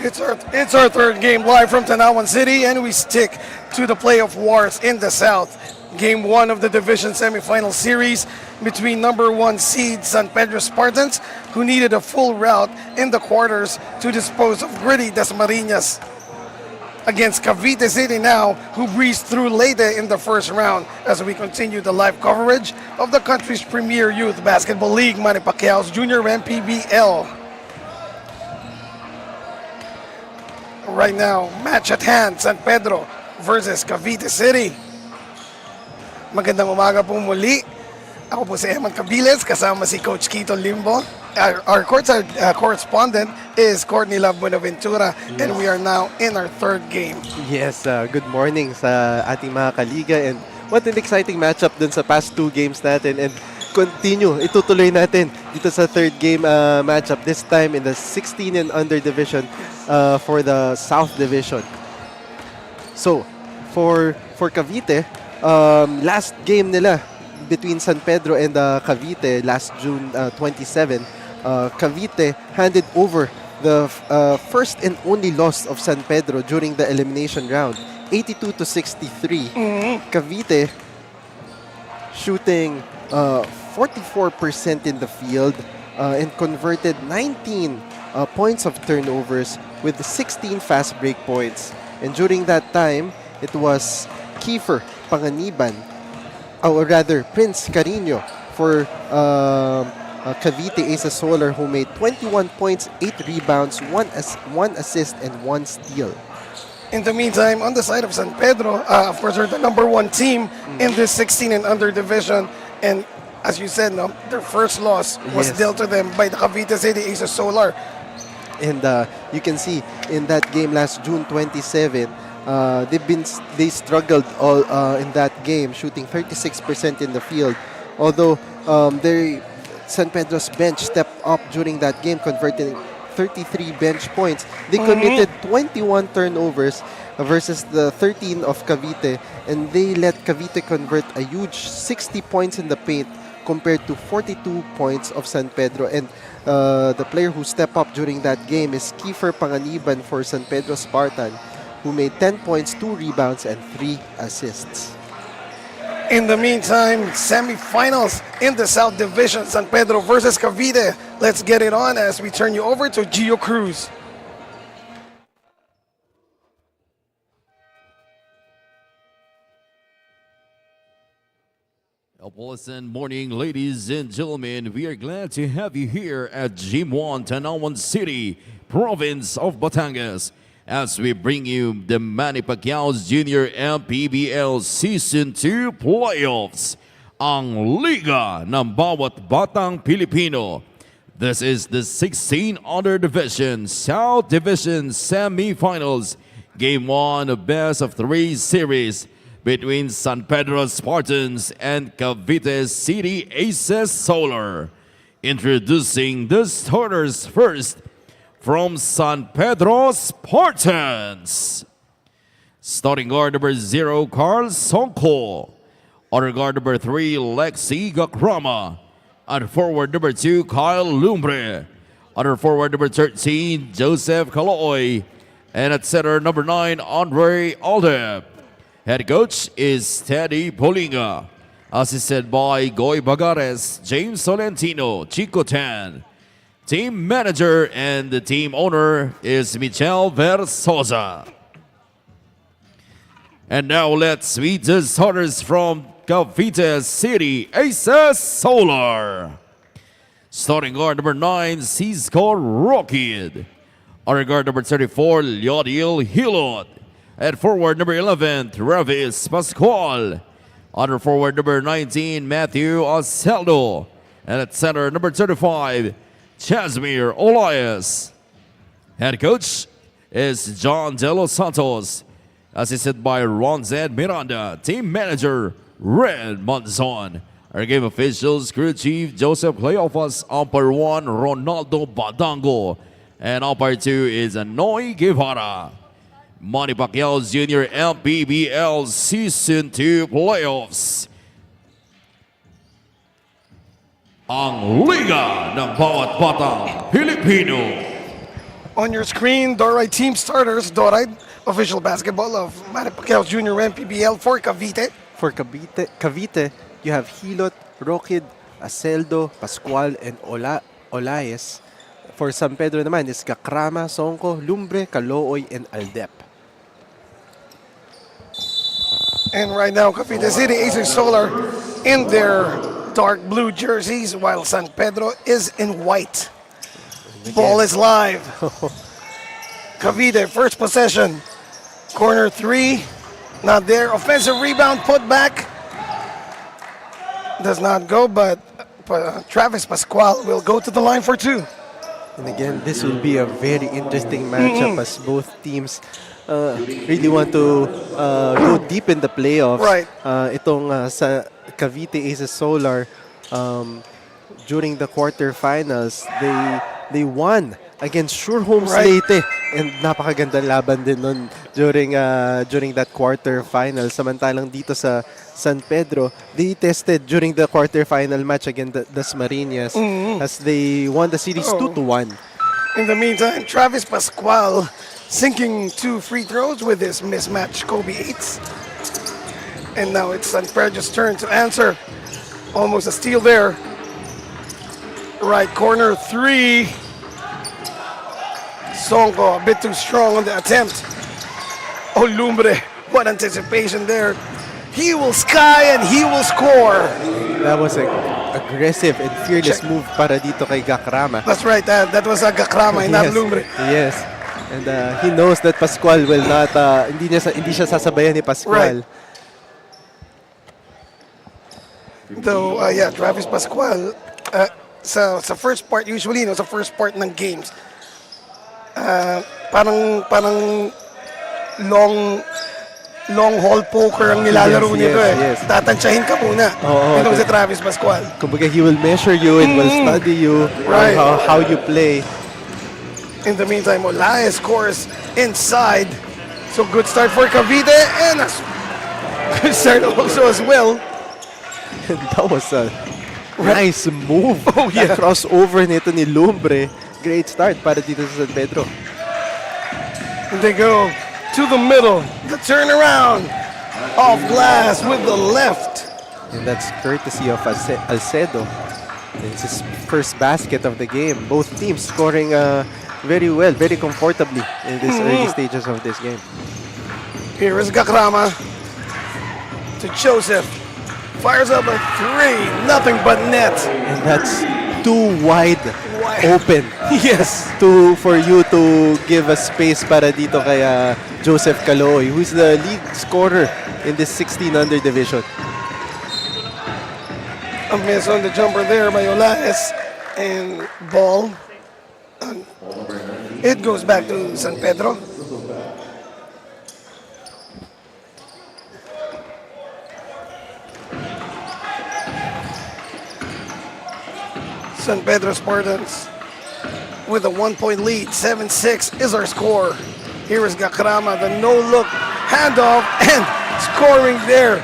It's our third game live from Tanauan City, and we stick to the playoff wars in the South. Game 1 of the division semifinal series between number 1 seed San Pedro Spartans, who needed a full rout in the quarters to dispose of gritty Dasmariñas, against Cavite City now, who breezed through Leyte in the first round, as we continue the live coverage of the country's premier youth basketball league, Manny Pacquiao's Junior MPBL. Right now, match at hand, San Pedro versus Cavite City. Magandang umaga po muli. Ako po si Eman Cabiles, kasama si Coach Quito Limbo. Our correspondent is Courtney Love Buenaventura, and we are now in our third game. Yes, good morning sa ating mga kaliga, and what an exciting matchup dun sa past 2 games natin, and itutuloy natin dito sa third game matchup, this time in the 16 and under division for the South Division. So, for Cavite, last game nila between San Pedro and Cavite last June 27, Cavite handed over the first and only loss of San Pedro during the elimination round, 82-63. Cavite shooting 44% in the field and converted 19 points of turnovers with 16 fast break points. And during that time, it was Kiefer Panganiban, or rather Prince Carino for Cavite Aces Solar, who made 21 points, 8 rebounds, 1 assist, and 1 steal. In the meantime, on the side of San Pedro, of course, they're the number 1 team in this 16 and under division. And as you said, no, their first loss was dealt to them by the Cavite City Aces Solar. And you can see in that game last June 27, they struggled all in that game, shooting 36% in the field. Although San Pedro's bench stepped up during that game, converting 33 bench points. They committed 21 turnovers versus the 13 of Cavite, and they let Cavite convert a huge 60 points in the paint compared to 42 points of San Pedro. And the player who stepped up during that game is Kiefer Panganiban for San Pedro Spartan, who made 10 points, 2 rebounds, and 3 assists. In the meantime, semifinals in the South Division, San Pedro versus Cavite. Let's get it on as we turn you over to Gio Cruz. A pleasant morning, ladies and gentlemen. We are glad to have you here at Gym 1, Tanauan City, province of Batangas, as we bring you the Manny Pacquiao's Junior MPBL Season 2 Playoffs, ang Liga ng Bawat Batang Pilipino. This is the 16 under division South Division Semifinals, Game 1 of Best of 3 series between San Pedro Spartans and Cavite City Aces Solar. Introducing the starters first, from San Pedro Spartans. Starting guard number 0, Carl Sonko. Other guard number 3, Lexi Gakrama. Other forward number 2, Kyle Lumbre. Other forward number 13, Joseph Calooy. And at center number 9, Andre Aldep. Head coach is Teddy Polinga. Assisted by Goy Bagares, James Solentino, Chico Tan. Team manager and the team owner is Michelle Versosa. And now let's meet the starters from Cavite City Aces Solar. Starting guard number 9, Cisco Rockid. Other guard number 34, Leodil Hilot. At forward number 11, Travis Pascual. Other forward number 19, Matthew Oseldo. And at center number 35, Chasmir Olias. Head coach is John De Los Santos. Assisted by Ron Zed Miranda. Team manager, Red Monzon. Our game officials, crew chief Joseph Cleophas. Umpire 1, Ronaldo Badango. And umpire 2 is Noy Guevara. Manny Pacquiao's Junior MPBL Season 2 Playoffs. Ang Liga ng Bawat Batang Pilipino. On your screen, Dorite team starters. Dorite, official basketball of Manny Pacquiao Jr. MPBL for Cavite. For Cavite, you have Hilot, Roquid, Aceldo, Pascual, and Olaes. For San Pedro naman is Kakrama, Songko, Lumbre, Calooy, and Aldep. And right now, Cavite City Aces Solar in their dark blue jerseys, while San Pedro is in white. Ball is live. Cavite, first possession. Corner 3, not there. Offensive rebound, put back. Does not go, but Travis Pascual will go to the line for 2. And again, this will be a very interesting matchup as both teams really want to go deep in the playoffs. Right. Itong sa Cavite Aces Solar, during the quarterfinals, they won against Sure Homes Leyte. And napakagandang laban din nun during that quarterfinal. Samantalang dito sa San Pedro, they tested during the quarterfinal match against the Dasmariñas as they won the series 2-1. In the meantime, Travis Pascual sinking 2 free throws with his mismatch Kobe 8s. And now it's San Pedro's turn to answer. Almost a steal there. Right corner 3. Songko a bit too strong on the attempt. Oh, Lumbre, what anticipation there. He will sky and he will score. That was an aggressive and fearless move para dito kay Gakrama. That's right, that was a Gakrama and not Lumbre. Yes. And he knows that Pascual will not, hindi siya sasabayan ni Pascual. Right. Though, Travis Pascual, sa first part, usually, sa first part ng games, parang long haul poker ang nilalaro nito yes. Tatansyahin ka muna. Ito si Travis Pascual. Kumbaga, he will measure you and will study you, right. how you play. In the meantime, Olaya scores inside. So good start for Cavite and a good start also as well. And that was a nice move. Oh, yeah. That crossover nito ni Lumbre. Great start para dito sa San Pedro. And they go to the middle. The turnaround off glass with the left. And that's courtesy of Alcedo. It's his first basket of the game. Both teams scoring very well, very comfortably in this early stages of this game. Here is Gakrama to Joseph. Fires up a 3, nothing but net. And that's too wide open. Yes. For you to give a space para dito kay Joseph Calooy, who's the lead scorer in this 16 under division. A miss on the jumper there by Olaes, and ball. It goes back to San Pedro. San Pedro Spartans with a 1-point lead. 7-6 is our score. Here is Gakrama, the no-look handoff, and scoring there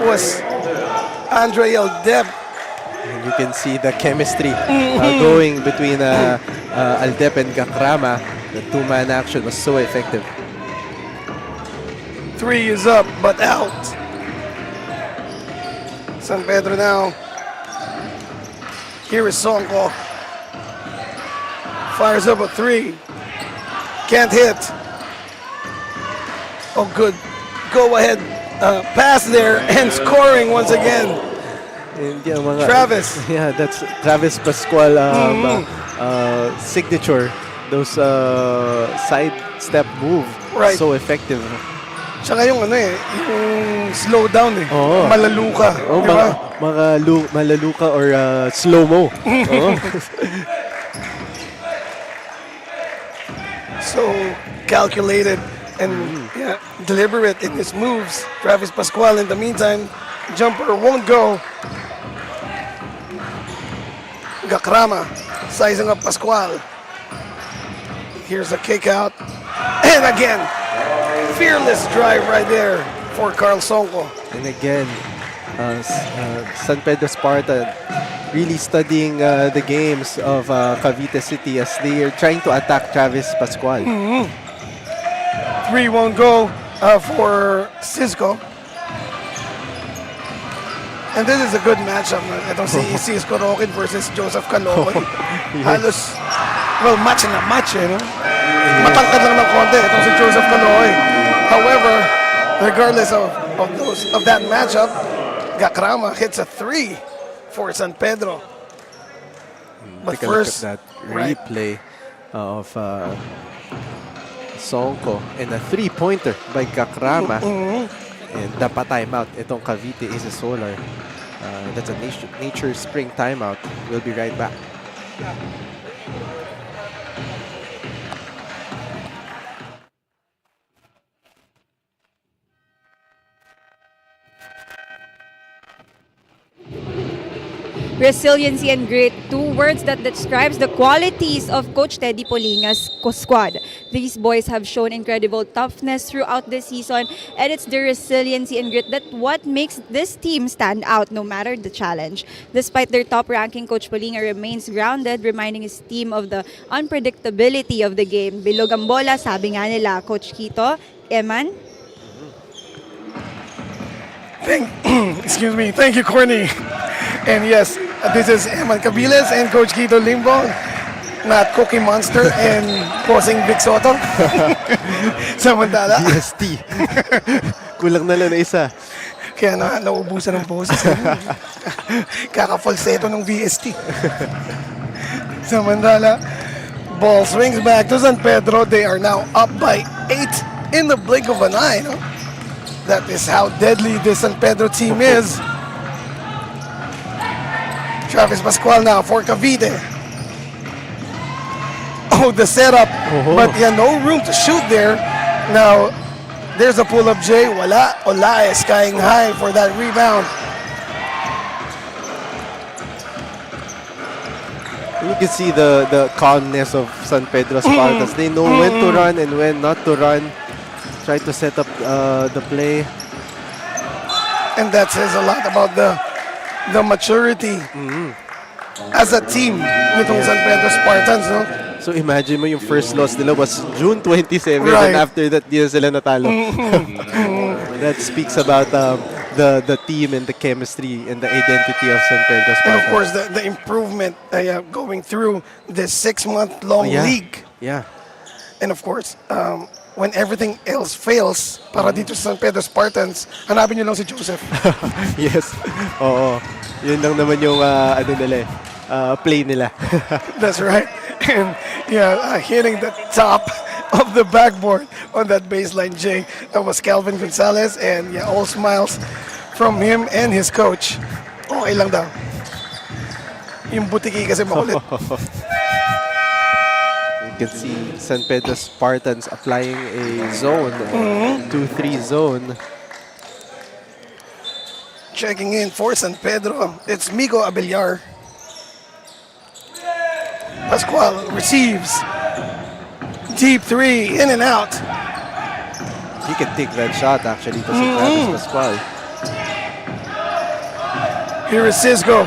was Andre Aldep. And you can see the chemistry going between Aldep and Gakrama. The two-man action was so effective. 3 is up, but out. San Pedro now. Here is Songko. Fires up a 3. Can't hit. Oh, good. Go ahead. Pass there and scoring once again. And, mga, Travis. Yeah, that's Travis Pascual signature. Those side step move. Right. So effective. Tsaka yung yung slow down Oo. Malaluka. Oh, Diba? malaluka or slow-mo. So calculated and deliberate in his moves. Travis Pascual in the meantime, jumper won't go. Gakrama sizing up Pascual. Here's a kick out. And again, fearless drive right there for Carl Songko. And again, San Pedro Spartan really studying the games of Cavite City as they are trying to attack Travis Pascual. 3 won't go for Cisco. And this is a good matchup. Itong si Cisco Rocket versus Joseph Caloy. Halos, well, match na match no? Matangkad lang ng konti itong si Joseph Caloy. However, regardless of that matchup, Gakrama hits a 3 for San Pedro. But Take first, a look at that replay of Songko and a 3-pointer by Gakrama. And dapat timeout. Itong Cavite is a solar. That's a nature spring timeout. We'll be right back. Resiliency and grit, 2 words that describes the qualities of Coach Teddy Polinga's squad. These boys have shown incredible toughness throughout the season, and it's the resiliency and grit that what makes this team stand out no matter the challenge. Despite their top ranking, Coach Polinga remains grounded, reminding his team of the unpredictability of the game. Bilog ang bola, sabi nga nila, Coach Quito, Eman. Excuse me. Thank you, Corny. And yes, this is Eman Cabiles and Coach Quito Limbo, not Cookie Monster and posing Vic Soto. Samantala. VST. Kulang na lang na isa. Kaya naubusan ng poses. Kaka-falsetto ng VST. Samantala, ball swings back to San Pedro. They are now up by 8 in the blink of an eye. No? That is how deadly this San Pedro team is. Travis Pascual now for Cavite. Oh, the setup. But yeah, no room to shoot there. Now, there's a pull-up J. Wala. Olaes skying high for that rebound. You can see the calmness of San Pedro Spartans. They know when to run and when not to run. Try to set up the play. And that says a lot about the maturity as a team nitong San Pedro Spartans, no? So imagine mo yung first loss nila was June 27 Right. and after that di na sila natalo. That speaks about the team and the chemistry and the identity of San Pedro And Spartans. of course, the improvement going through this 6-month-long league. Yeah. And of course, when everything else fails, para dito sa San Pedro Spartans, hanapin nyo lang si Joseph. Yes. Oo. Yun lang naman yung play nila. That's right. And yeah, hitting the top of the backboard on that baseline, Jay. That was Calvin Gonzalez. And yeah, all smiles from him and his coach. Okay lang daw. Yung butiki kasi makulit. You can see San Pedro Spartans applying a zone, 2-3 zone. Checking in for San Pedro, it's Miko Abellar. Pascual receives. Deep 3, in and out. He can take that shot actually to see Travis Pascual. Here is Cisco.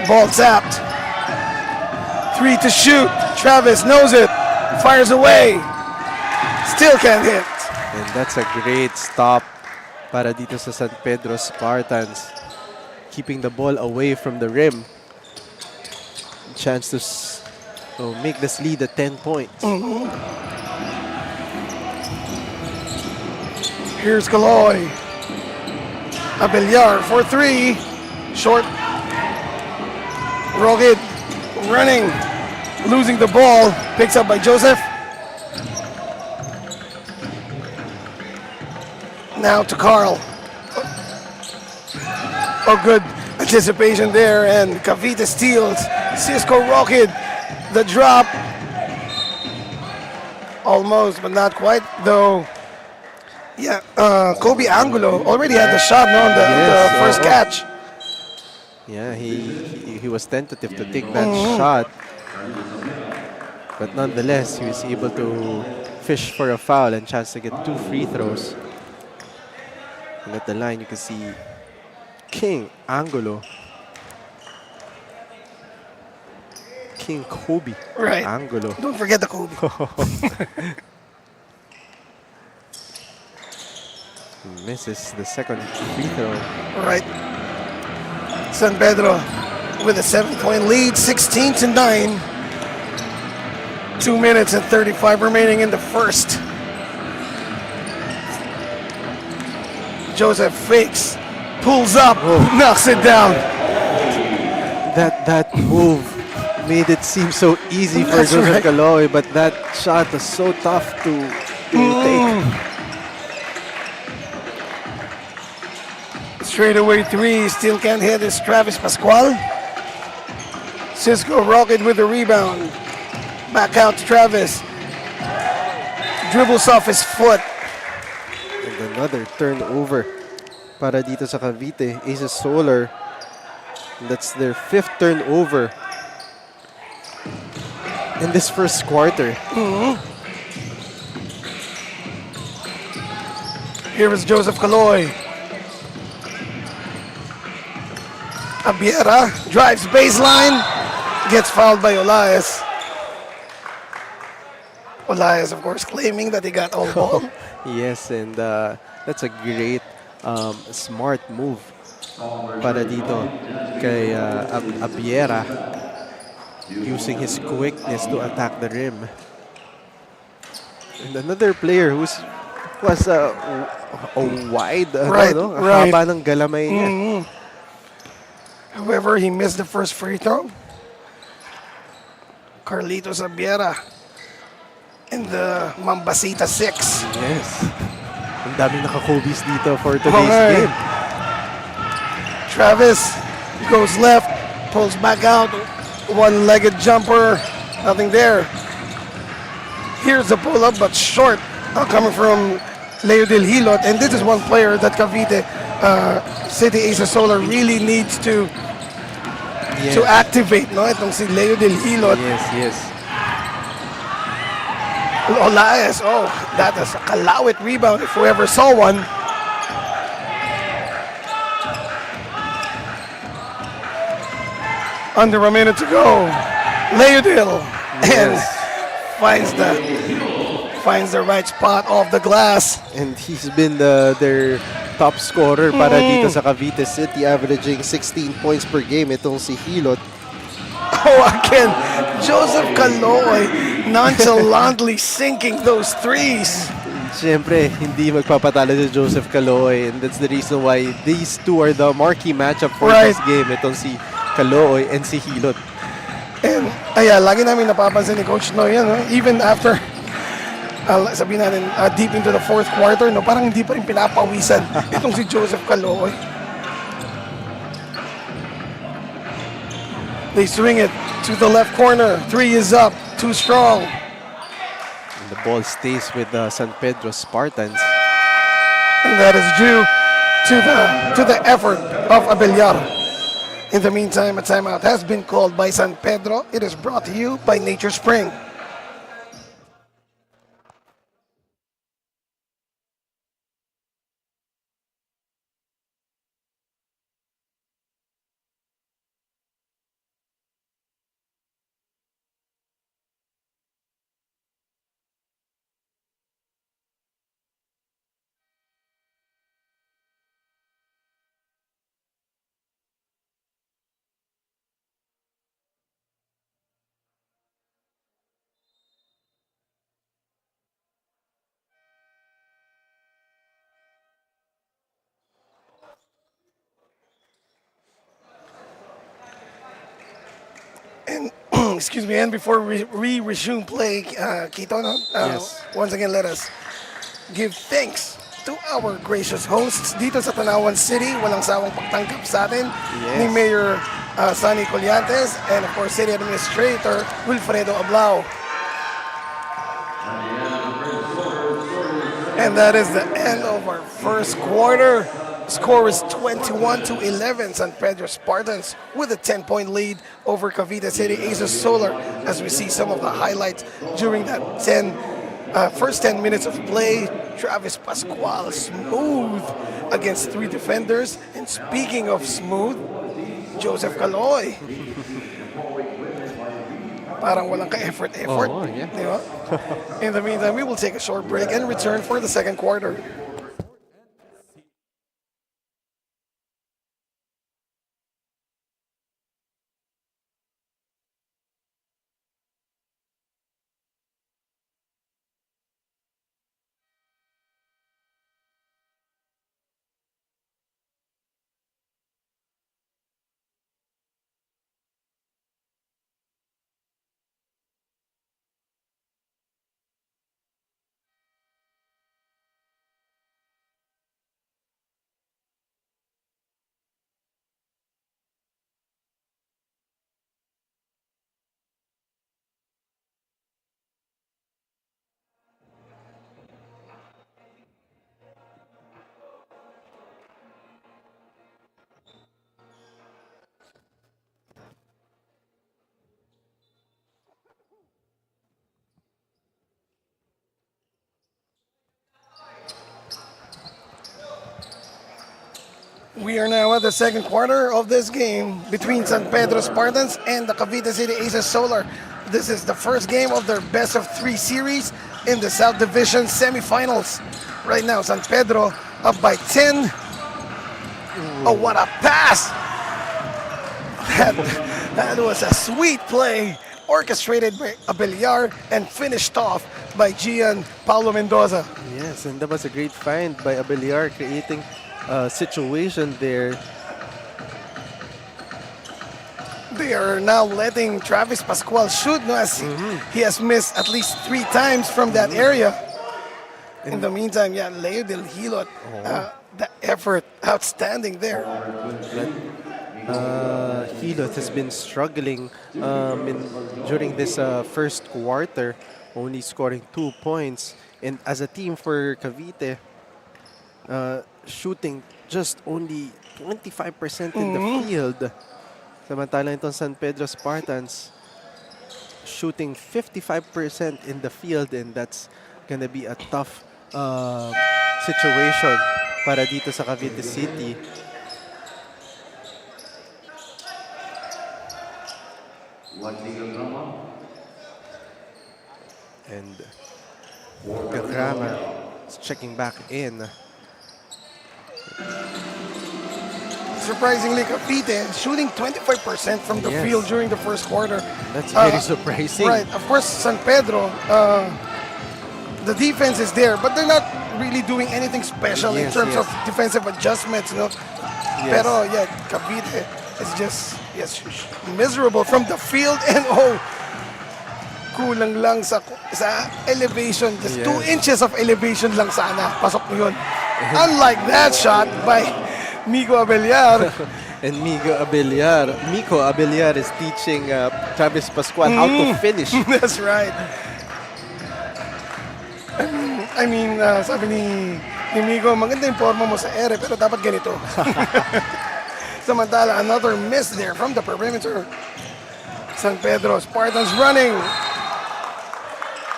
Ball tapped. 3 to shoot. Travis knows it. Fires away. Still can't hit. And that's a great stop para dito sa San Pedro Spartans. Keeping the ball away from the rim. Chance to make this lead at 10 points. Here's Kaloy. Abellar for 3. Short. Rogid running. Losing the ball. Picks up by Joseph. Now to Carl. Oh, good anticipation there. And Cavite steals. Cisco Rocket. The drop. Almost, but not quite. Though, yeah, Kobe Angulo already had the shot on the first catch. Yeah, he was tentative to take that shot. But nonetheless, he was able to fish for a foul and chance to get 2 free throws. And at the line, you can see King Angulo. King Kobe Right. Angulo. Don't forget the Kobe. Misses the second free throw. Right. San Pedro with a 7-point lead, 16-9. 2 minutes and 35 remaining in the first. Joseph fakes, pulls up, knocks it down. That move made it seem so easy for That's Joseph right. Caloy, but that shot was so tough to take. Straightaway three, still can't hit is Travis Pascual. Cisco Rocket with the rebound. Back out to Travis. Dribbles off his foot. And another turnover para dito sa Cavite. Aces Solar. That's their 5th turnover in this first quarter. Here is Joseph Caloy. Abiera drives baseline, gets fouled by Elias. Elias, of course, claiming that he got all ball. Yes, and that's a great smart move para dito kay Abiera, using his quickness to attack the rim. And another player was a wide, Right, right. haba ng galamay niya. However, he missed the first free throw. Carlitos Abiera in the Mambasita 6. Yes. Ang dami naka-Kobe's dito for today's Okay. game. Travis goes left, pulls back out, one-legged jumper, nothing there. Here's the pull-up, but short, coming from Leo Del Hilot, and this is one player that Cavite City Aces Solar really needs to activate, no? Itong si Leo Del Hilot. Yes. Elias, that is a kalawit rebound if we ever saw one. Under a minute to go. Leodil and finds the right spot off the glass. And he's been their top scorer para dito sa Cavite City, averaging 16 points per game. Itong si Hilot. Again, Joseph Caloy nonchalantly sinking those threes. Siyempre, hindi magpapatalo si Joseph Caloy, and that's the reason why these two are the marquee matchup for this game. Itong si Caloy and si Hilot. And lagi namin napapansin ni Coach Noy yan, no? Even after sabihin natin deep into the fourth quarter, no, parang hindi pa rin pinapawisan itong si Joseph Caloy. They swing it to the left corner. 3 is up, too strong. And the ball stays with San Pedro Spartans. And that is due to the effort of Abellar. In the meantime, a timeout has been called by San Pedro. It is brought to you by Nature Spring. And excuse me, and before we resume play, Kito, no? Yes. Once again, let us give thanks to our gracious hosts dito sa Tanauan City. Walang sawang pagtangkap sa atin ni Mayor Sonny Colliantes and of course City Administrator Wilfredo Ablao. And that is the end of our first quarter. Score is 21-11. San Pedro Spartans with a 10-point lead over Cavite City Aces Solar, as we see some of the highlights during that first 10 minutes of play. Travis Pascual smooth against 3 defenders. And speaking of smooth, Joseph Caloy Parang walang ka-effort. Oo, yeah. Di ba? In the meantime, we will take a short break and return for the second quarter. We are now at the second quarter of this game between San Pedro Spartans and the Cavite City Aces Solar. This is the first game of their best of 3 series in the South Division semifinals. Right now, San Pedro up by 10. Oh, what a pass! That was a sweet play, orchestrated by Abeliar and finished off by Gian Paulo Mendoza. Yes, and that was a great find by Abeliar, creating a situation there. They are now letting Travis Pascual shoot, no, as he has missed at least 3 times from that area. In the meantime, yeah, Leo Del Hilot, the effort outstanding there. Hilot has been struggling during this first quarter, only scoring 2 points. And as a team for Cavite, shooting just only 25% in the field. Samantalang itong San Pedro Spartans shooting 55% in the field, and that's gonna be a tough situation para dito sa Cavite City. And Gagrama is checking back in. Surprisingly, Cavite shooting 25% from the Yes. field during the first quarter. That's very surprising. Right, of course, San Pedro, the defense is there, but they're not really doing anything special in Yes, terms yes. of defensive adjustments, no? Yes. Pero yeah, Cavite is just miserable from the field, and kulang lang sa elevation, just 2 Yes. inches of elevation lang sana, pasok mo yun. Unlike that shot by Migo Abeliar. And Miko Abeliar is teaching Travis Pascual how to finish. That's right. I mean, sabi ni Migo, maganda yung forma mo sa ere, pero dapat ganito. Samantala, another miss there from the perimeter. San Pedro Spartans running.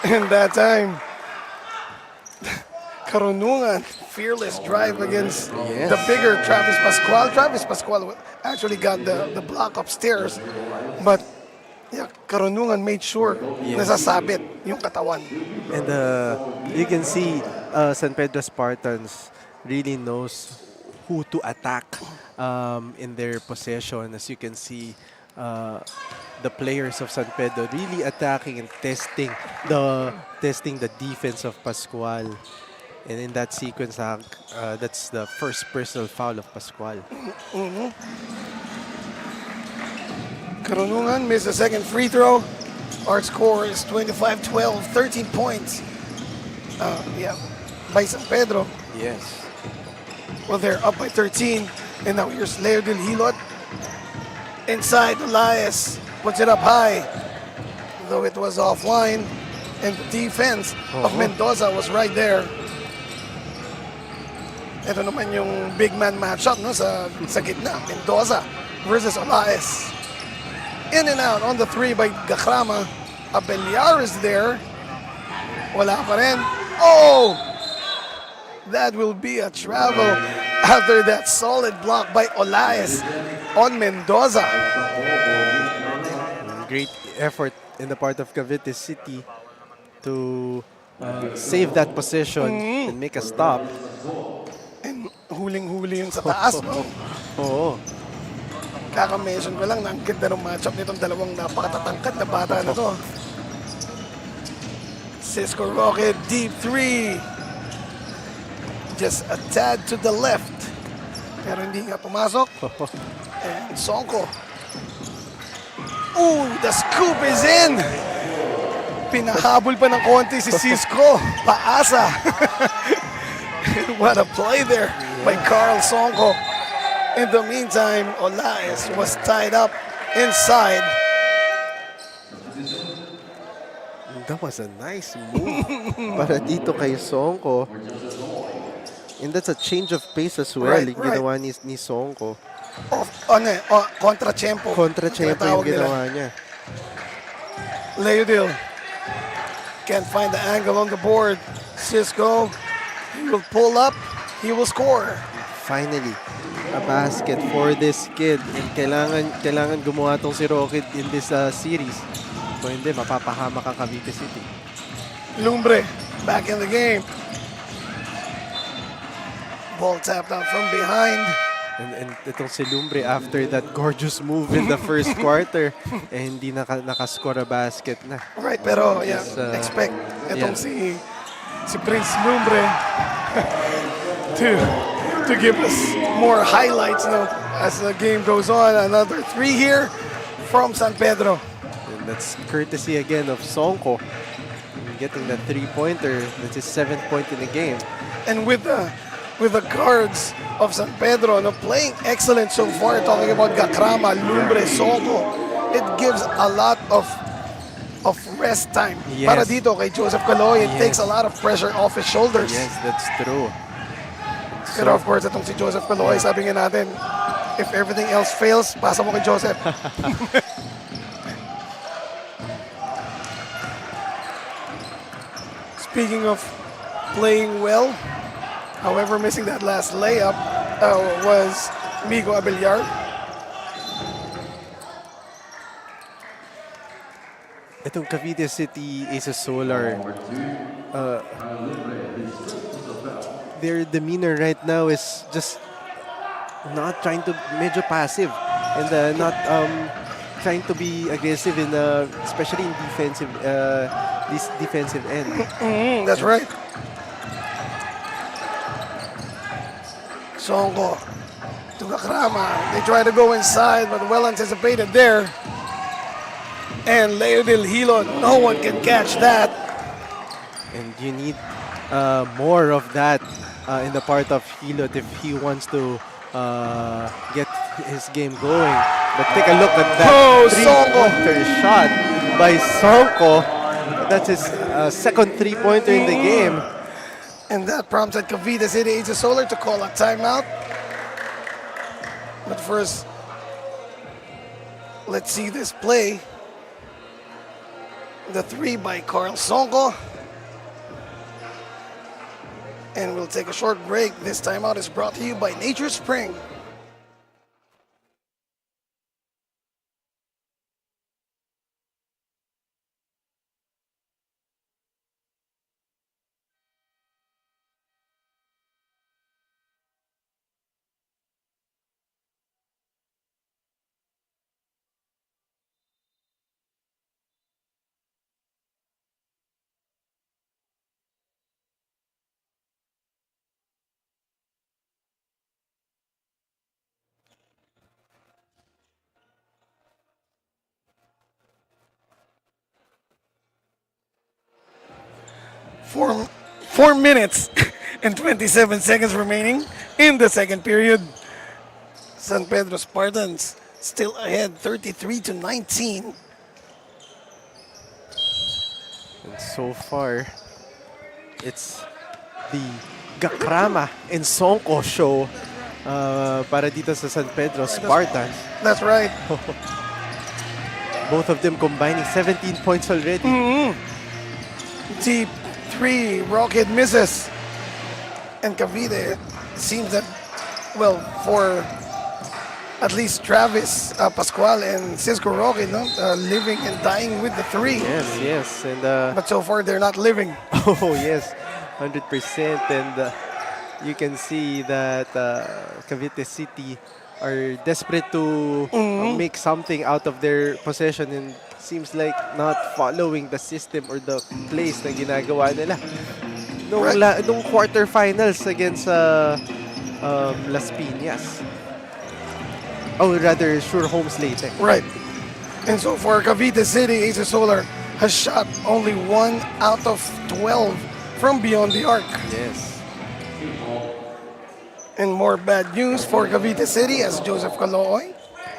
And that time, Karunungan, fearless drive against Yes. the bigger Travis Pascual. Travis Pascual actually got the block upstairs, but yeah, Karunungan made sure nasasabit yung katawan. And you can see San Pedro Spartans really knows who to attack in their possession. As you can see, the players of San Pedro really attacking and testing the defense of Pascual. And in that sequence, that's the first personal foul of Pascual. Karunungan missed a second free throw. Our score is 25-12, 13 points. By San Pedro. Yes. Well, they're up by 13. And now here's Leo Del Hilot. Inside, Elias puts it up high. Though it was offline. And the defense of Mendoza was right there. Ito naman yung big man matchup, no, sa gitna. Mendoza versus Elias. In and out on the 3 by Gakrama. Abeliar is there. Wala pa rin. Oh! That will be a travel after that solid block by Elias on Mendoza. Great effort in the part of Cavite City to save that possession and make a stop. And huling-huli yun sa taas, no? Oo. Kaka-mention ko lang na ang ganda ng matchup nitong dalawang napakatatangkad na bata na to. Cisco Rocket, deep three. Just a tad to the left. Pero hindi nga pumasok. And Sonko. Ooh, the scoop is in! Pinahabol pa ng konti si Cisco. Paasa. What a play there by Carl Sonko. In the meantime, Olaes was tied up inside. That was a nice move para dito kay Sonko. And that's a change of pace as well. Right, Yung ginawa ni Sonko. Kontra-tempo. Kontra-tempo yung ginawa niya. Leodil can't find the angle on the board. Cisco, he will pull up, he will score. Finally, a basket for this kid. And kailangan gumawa tong si Rocket in this series. Kung hindi, mapapahama ka Cavite City. Lumbre back in the game. Ball tapped out from behind. And itong si Lumbre, after that gorgeous move in the first quarter, hindi nakascore a basket na. Right, pero yeah, expect itong si Prince Lumbre to give us more highlights, as the game goes on. Another three here from San Pedro. And that's courtesy again of Sonko. Getting that three-pointer. That's his 7th point in the game. And with the guards of San Pedro, playing excellent so far, talking about Gakrama, Lumbre, Sonko, it gives a lot of rest time. Yes. Para dito kay Joseph Caloy, it takes a lot of pressure off his shoulders. Yes, that's true. Pero of course, itong si Joseph Caloy, sabi nga natin, if everything else fails, pasa mo kay Joseph. Speaking of playing well, however, missing that last layup was Migo Abellar. Itong Cavite City Aces Solar, their demeanor right now is just not trying to, medyo passive, and not trying to be aggressive in, especially in defensive, this defensive end. That's right. Sonko to Gakrama. They try to go inside, but well anticipated there. And Leodil Hilo, no one can catch that. And you need more of that in the part of Hilot if he wants to get his game going. But take a look at that three-pointer shot by Sonko. That's his second three-pointer in the game. And that prompted Cavite City Aces Solar to call a timeout. But first, let's see this play. The three by Carl Sonko. And we'll take a short break. This timeout is brought to you by Nature Spring. Four minutes and 27 seconds remaining in the second period. San Pedro Spartans still ahead 33-19. And so far, it's the Gakrama and Sonko show para dito sa San Pedro Spartans. That's right. Both of them combining 17 points already. Deep three, Rocket misses. And Cavite seems that, well, for at least Travis Pascual and Cisco Roque, no? Living and dying with the three. Yes, yes. And But so far, they're not living. oh, yes, 100%. And you can see that Cavite City are desperate to make something out of their possession, and seems like not following the system or the plays na ginagawa nila. Nung quarterfinals against Las Piñas. Oh, rather, Sure Homes Leyte. Right. And so far, Cavite City, Aces Solar has shot only 1 out of 12 from beyond the arc. Yes. And more bad news for Cavite City as Joseph Calooy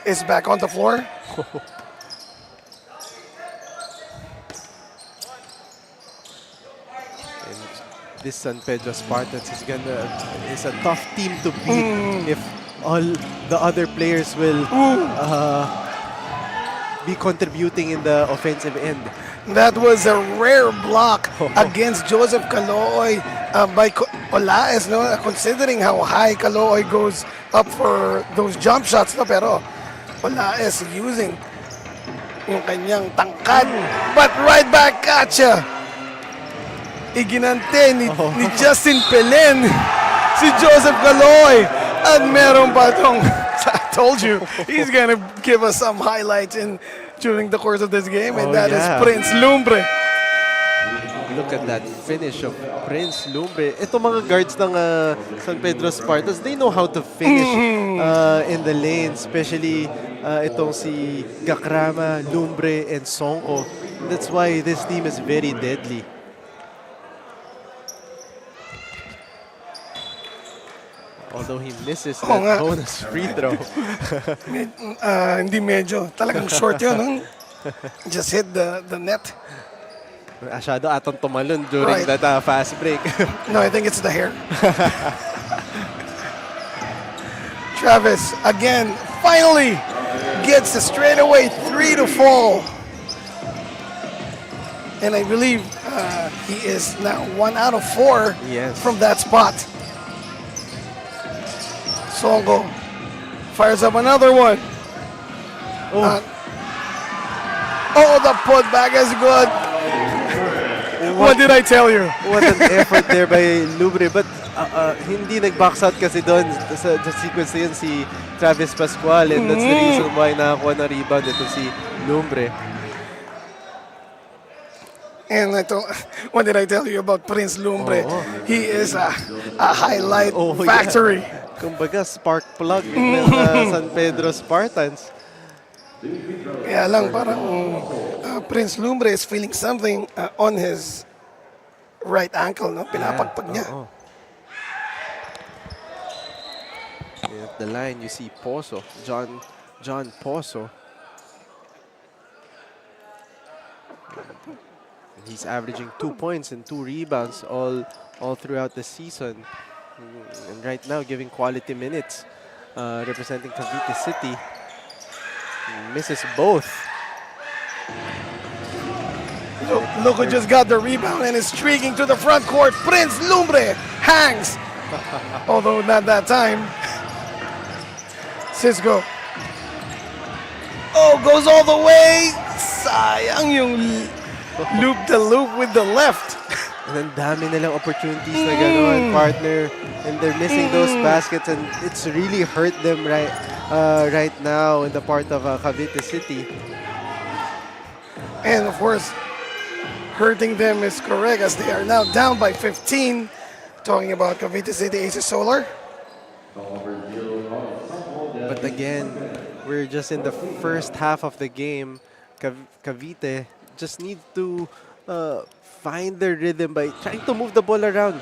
is back on the floor. And this San Pedro Spartans is a tough team to beat if all the other players will be contributing in the offensive end. That was a rare block against Joseph Calooy by Olaes, no? Considering how high Calooy goes up for those jump shots, no? Pero Olaes using yung kanyang tangkad. But right back at ya. Iginante ni Justin Pelen si Joseph Calooy. At meron pa tong, I told you, he's gonna give us some highlights during the course of this game, and that is Prince Lumbre. Look at that finish of Prince Lumbre. Ito mga guards ng San Pedro Spartans, they know how to finish in the lane, especially itong si Gakrama, Lumbre, and Songko. That's why this team is very deadly. Although he misses that bonus free throw. Hindi medyo. Talagang short yun. Huh? Just hit the net. Masyado atong tumalon during that fast break. No, I think it's the hair. Travis, again, finally gets the straightaway 3 to fall. And I believe he is now 1 out of 4 from that spot. Songo fires up another one. The putback is good. What did I tell you? What an effort there by Lumbre. But hindi nag-box out kasi doon sa sequence na yun si Travis Pascual. And that's the reason why nakakuha na rebound ito si Lumbre. And what did I tell you about Prince Lumbre? He is a highlight factory. Kumbaga, spark plug ng San Pedro Spartans. Kaya lang, parang Prince Lumbre is feeling something on his right ankle, no? Pinapagpag niya. At the line, you see Poso, John Poso. He's averaging 2 points and 2 rebounds all throughout the season. And right now, giving quality minutes, representing Cavite City. Misses both. Look who just got the rebound and is streaking to the front court. Prince Lumbre hangs. Although not that time. Cisco. Goes all the way. Sayang yung loop the loop with the left. And then dami nilang opportunities na gano'n, partner. And they're missing those baskets, and it's really hurt them right now in the part of Cavite City. And of course, hurting them is correct as they are now down by 15. Talking about Cavite City Aces Solar. But again, we're just in the first half of the game. Cavite just need to find their rhythm by trying to move the ball around.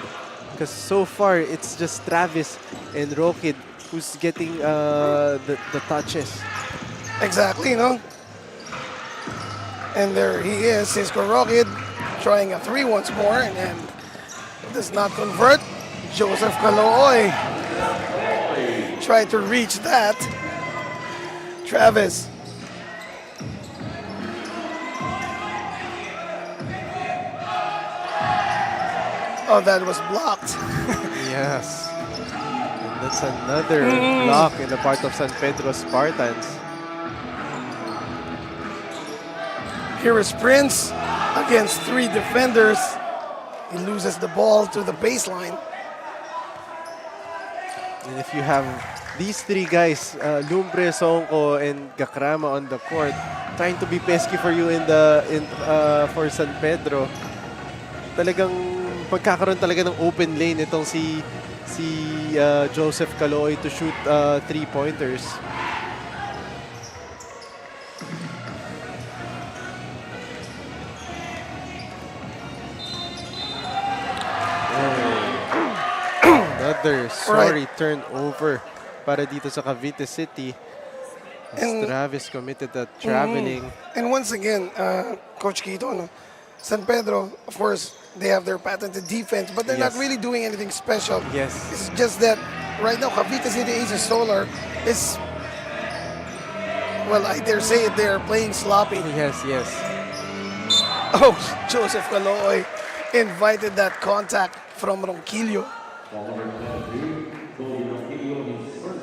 Because so far, it's just Travis and Roque who's getting the touches. Exactly, no? And there he is, Cisco Roque, trying a 3 once more, and then does not convert. Joseph Calooy tried to reach that. Travis. That was blocked. Yes. That's another block in the part of San Pedro Spartans. Here is Prince against 3 defenders. He loses the ball to the baseline. And if you have these 3 guys, Lumbre, Songko, and Gakrama on the court, trying to be pesky for you for San Pedro, talagang pagkakaroon talaga ng open lane itong si Joseph Calooy to shoot 3-pointers. Another turnover para dito sa Cavite City. As Travis committed that traveling. And once again, Coach Quito, no? San Pedro, of course, they have their patented defense, but they're not really doing anything special. Yes. It's just that right now, Cavite City Aces Solar is, well, I dare say it, they're playing sloppy. Yes. Oh, Joseph Calooy invited that contact from Ronquillo.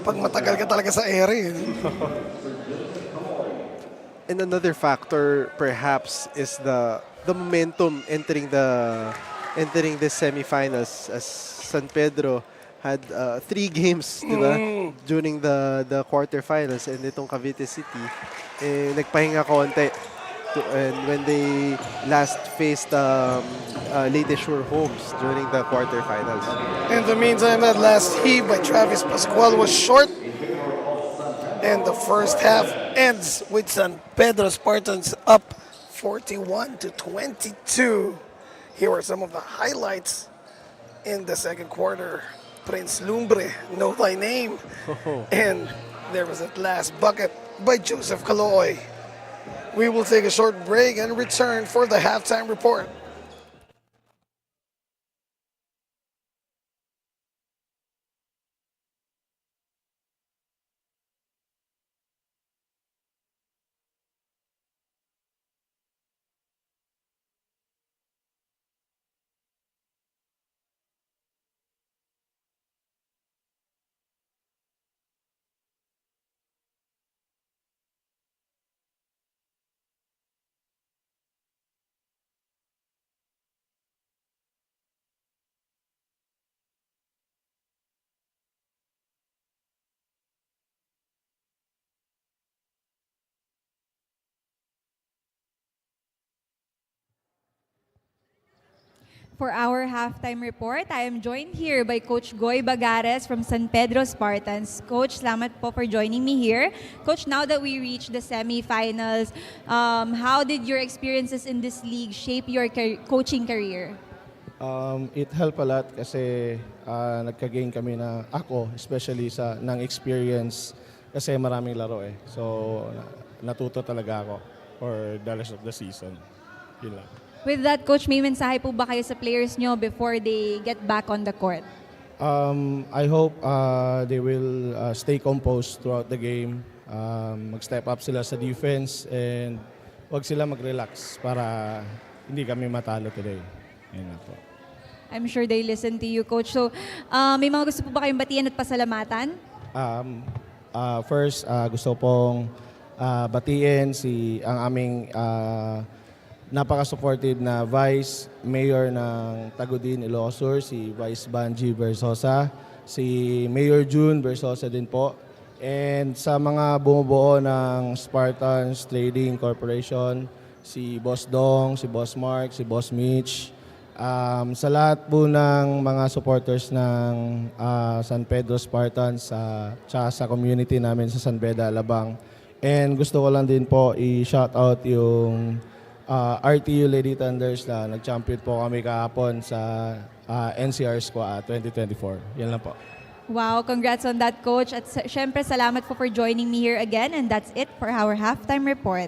Pag matagal ka talaga sa ere. And another factor perhaps is the momentum entering the semifinals, as San Pedro had 3 games, di ba? During the quarterfinals, and itong Cavite City nagpahinga konti and when they last faced Leyte Shore Homes during the quarterfinals. In the meantime, that last heave by Travis Pascual was short. And the first half ends with San Pedro Spartans up 41-22. Here are some of the highlights in the second quarter. Prince Lumbre, know thy name. And there was that last bucket by Joseph Calooy. We will take a short break and return for the halftime report. For our halftime report, I am joined here by Coach Goy Bagares from San Pedro Spartans. Coach, salamat po for joining me here. Coach, now that we reached the semifinals, how did your experiences in this league shape your coaching career? It helped a lot kasi nagka-gain kami na ako, especially ng experience kasi maraming laro eh. So natuto talaga ako for the rest of the season. Yun lang. With that, Coach, may mensahe po ba kayo sa players nyo before they get back on the court? I hope they will stay composed throughout the game. Mag-step up sila sa defense and wag sila mag-relax para hindi kami matalo today. Yun na po. I'm sure they listen to you, Coach. So, may mga gusto po ba kayong batiyan at pasalamatan? First, gusto pong batiin ang aming napaka-supportive na Vice Mayor ng Tagudin, Ilocos, si Vice Banji Versosa, si Mayor June Versosa din po. And sa mga bumubuo ng Spartans Trading Corporation, si Boss Dong, si Boss Mark, si Boss Mitch, sa lahat po ng mga supporters ng San Pedro Spartans tsaka sa community namin sa San Beda, Alabang. And gusto ko lang din po i-shout out yung RTU Lady Thunders na nag-champion po kami kahapon sa NCR Squad 2024. Yan lang po. Wow, congrats on that, Coach. At syempre, salamat po for joining me here again. And that's it for our halftime report.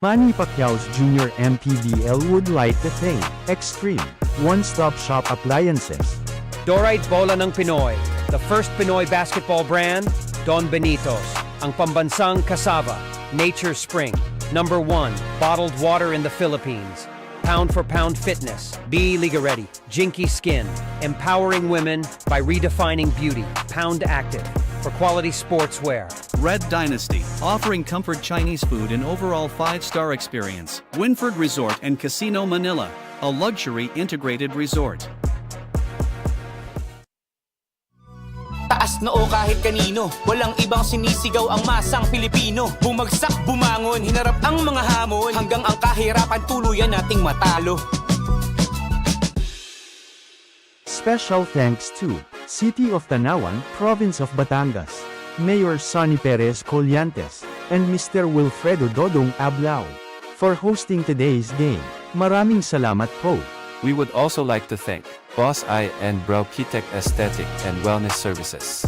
Manny Pacquiao's Junior MPBL would like to thank Extreme One-Stop Shop Appliances. Dorite Bola ng Pinoy, the first Pinoy basketball brand, Don Benitos, ang pambansang cassava, Nature Spring, #1 bottled water in the Philippines. Pound for pound fitness. Be Liga Ready. Jinky Skin. Empowering women by redefining beauty. Pound Active. For quality sportswear. Red Dynasty, offering comfort Chinese food and overall 5-star experience. Winford Resort and Casino Manila, a luxury integrated resort. Taas noo kahit kanino, walang ibang sinisigaw ang masang Pilipino. Bumagsak, bumangon, hinarap ang mga hamon, hanggang ang kahirapan tuluyan nating matalo. Special thanks to City of Tanauan, Province of Batangas, Mayor Sonny Perez Collantes, and Mr. Wilfredo Dodong Ablao for hosting today's game. Maraming salamat po. We would also like to thank Boss I and Bro Kitech Aesthetic and Wellness Services.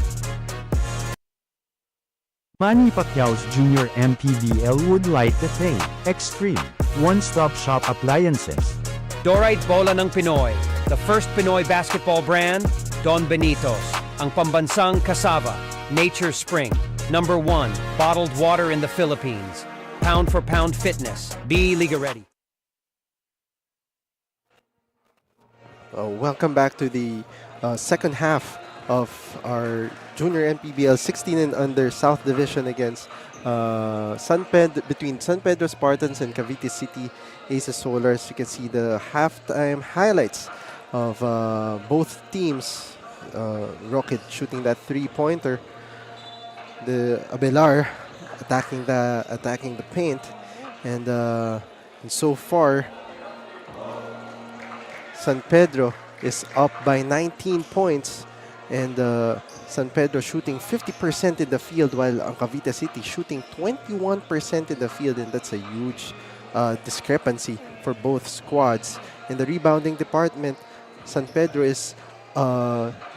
Manny Pacquiao's Junior MPBL would like to thank Extreme One-Stop Shop Appliances. Dorite Bola ng Pinoy. The first Pinoy basketball brand, Don Benitos. Ang pambansang cassava, Nature Spring. #1, bottled water in the Philippines. Pound for pound fitness. Be Liga Ready. Welcome back to the second half of our Junior MPBL 16 and under South Division against between San Pedro Spartans and Cavite City Aces Solars. You can see the halftime highlights of both teams. Rocket shooting that three-pointer. The Abelar attacking the paint, and so far San Pedro is up by 19 points, and San Pedro shooting 50% in the field, while Cavite City shooting 21% in the field, and that's a huge discrepancy for both squads. In the rebounding department, San Pedro is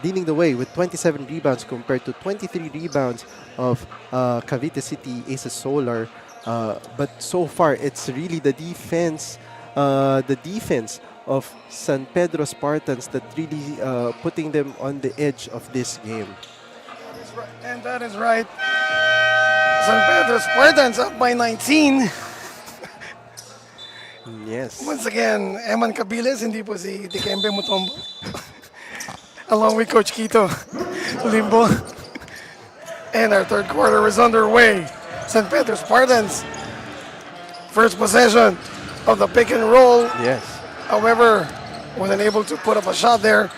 leading the way with 27 rebounds compared to 23 rebounds of Cavite City Aces Solar. But so far, it's really the defense of San Pedro Spartans that really putting them on the edge of this game. And that is right. San Pedro Spartans up by 19. Yes. Once again, Eman Cabiles, hindi po si Dikembe Mutombo. Along with Coach Quito Limbo. And our third quarter is underway. San Pedro Spartans, first possession of the pick and roll. Yes. However, wasn't able to put up a shot there.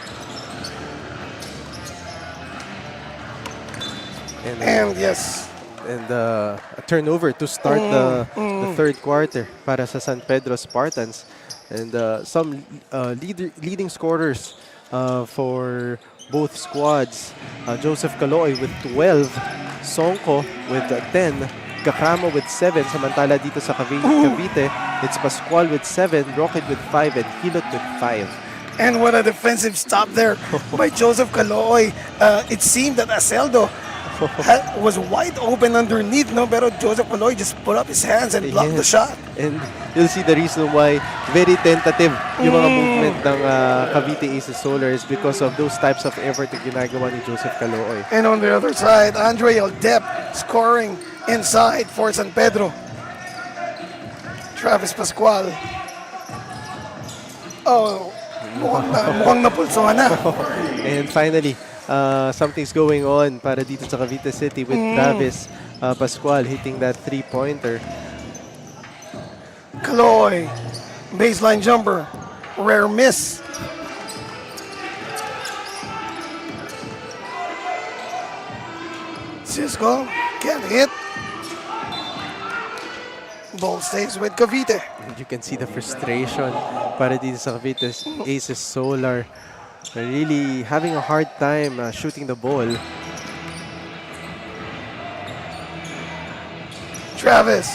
And yes. And a turnover to start the third quarter para sa San Pedro Spartans. And some leading scorers for both squads. Joseph Caloy with 12, Sonko with 10, Gacamo with 7, samantala dito sa Cavite, it's Pascual with 7, Rocket with 5, and Hilot with 5. And what a defensive stop there by Joseph Caloy. It seemed that Aceldo was wide open underneath, no? Pero Joseph Caloy just put up his hands and blocked the shot. And you'll see the reason why very tentative yung mga movement ng Cavite Aces Solar is because of those types of effort na ginagawa ni Joseph Caloy. And on the other side, Andre Aldep scoring inside for San Pedro. Travis Pascual. Oh, mukhang napulsuhan na. And finally, something's going on para dito sa Cavite City with Travis Pascual hitting that three-pointer. Caloy, baseline jumper, rare miss. Cisco can't hit. Ball stays with Cavite. And you can see the frustration para dito sa Cavite Aces Solar. Really having a hard time shooting the ball. Travis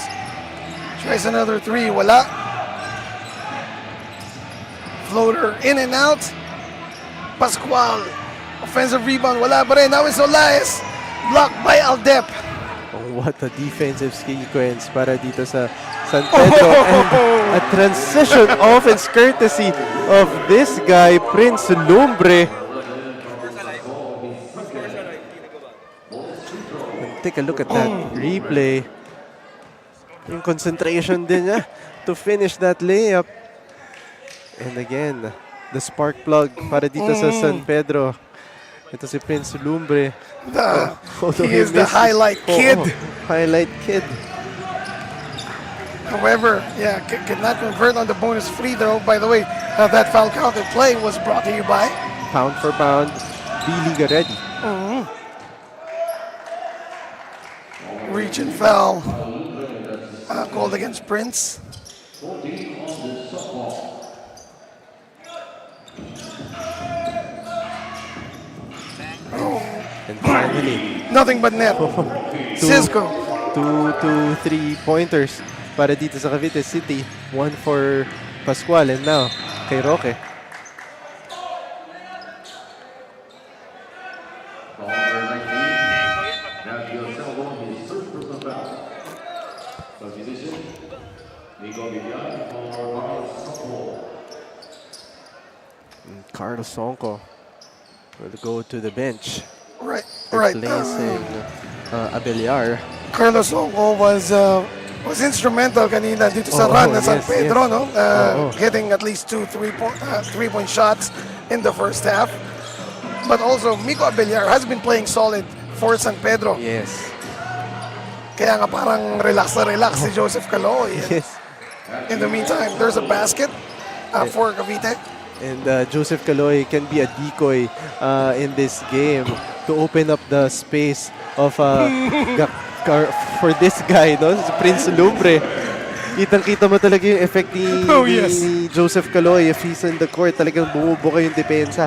tries another three, wala. Floater in and out. Pascual, offensive rebound, wala pa rin. Now it's Olaes, blocked by Aldep. Oh, what a defensive sequence para dito sa San Pedro. And a transition offense courtesy of this guy, Prince Lumbre. And take a look at that replay. Yung concentration din niya to finish that layup. And again, the spark plug para dito sa San Pedro. Ito si Prince Lumbre. He is the highlight kid. Highlight kid. However, yeah, could not convert on the bonus free throw. By the way, that foul counted play was brought to you by Pound for pound, B-Liga ready. reach and foul called against Prince. And finally, Nothing but net. Cisco. 2 3-pointers para dito sa Cavite City. One for Pascual and now kay Roque. Carlos Sonko will go to the bench, Right. replacing Abeliar. Carlos Ongo was instrumental kanina dito sa run na San yes, Pedro, yes. no? Hitting at least 2 3-point shots in the first half. But also, Miko Abeliar has been playing solid for San Pedro. Yes. Kaya nga parang relax na relax si Joseph Caloy. Yes. In the meantime, there's a basket for Cavite. And Joseph Caloy can be a decoy in this game to open up the space of for this guy, no? Si Prince Lumbre. Kitang-kita mo talaga yung effect ni Joseph Caloy. If he's in the court, talagang bumubuka yung depensa.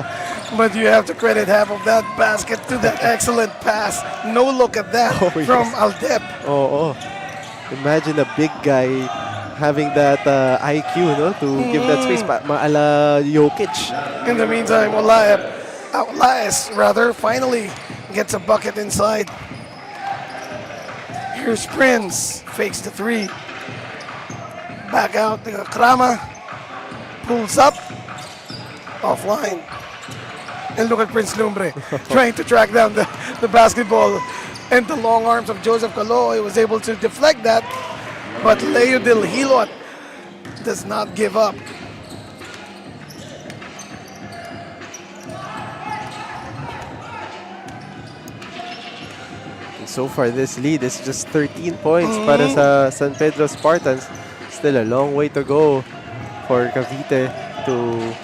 But you have to credit half of that basket to that excellent pass. No look at that from Aldep. Oo. Imagine a big guy having that IQ, no, to give that space, maala Jokic. In the meantime, Olaes rather finally gets a bucket inside. Here's Prince, fakes the three. Back out to Krama, pulls up, offline. And look at Prince Lumbre trying to track down the basketball. And the long arms of Joseph Caloy was able to deflect that. But Leo Del Hilot does not give up. And so far, this lead is just 13 points para sa San Pedro Spartans. Still a long way to go for Cavite to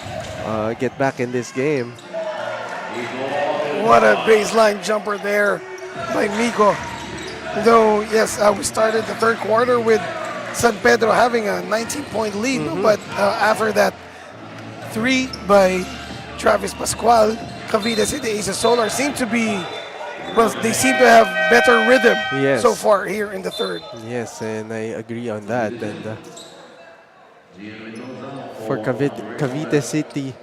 get back in this game. What a baseline jumper there by Miko. Though, yes, we started the third quarter with San Pedro having a 19-point lead, but after that three by Travis Pascual, Cavite City Aces Solar seem to be, well, they seem to have better rhythm so far here in the third. Yes, and I agree on that. And for Cavite City,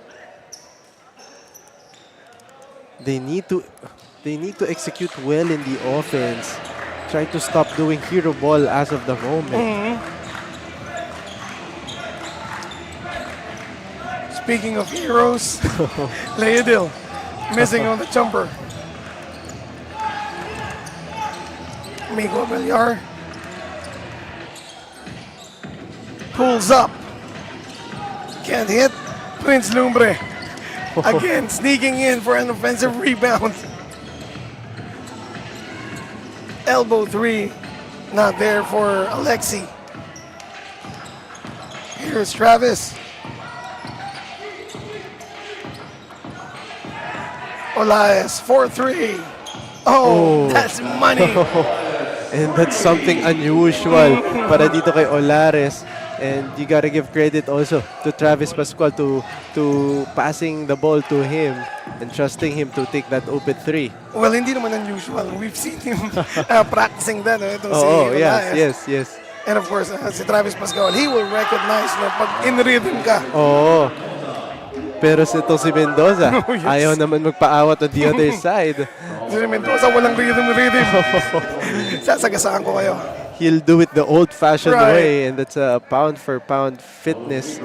they need to execute well in the offense. Try to stop doing hero ball as of the moment. Speaking of heroes, Leodil missing on the jumper. Miko Abeliar pulls up. Can't hit. Prince Lumbre again sneaking in for an offensive rebound. Elbow three, not there for Alexi. Here's Travis. Olaes, 4-3. Oh, that's money. And that's something unusual para dito kay Olares. And you gotta give credit also to Travis Pascual to passing the ball to him and trusting him to take that open three. Well, hindi naman unusual. We've seen him practicing that. Itong si Olaes. Yes. And of course, si Travis Pascual, he will recognize na pag in rhythm ka. Oo. Pero si Mendoza, ayaw naman magpaawat on the other side. Si Mendoza, walang rhythm. Sasagasaan ko kayo. He'll do it the old-fashioned way, and that's a pound-for-pound fitness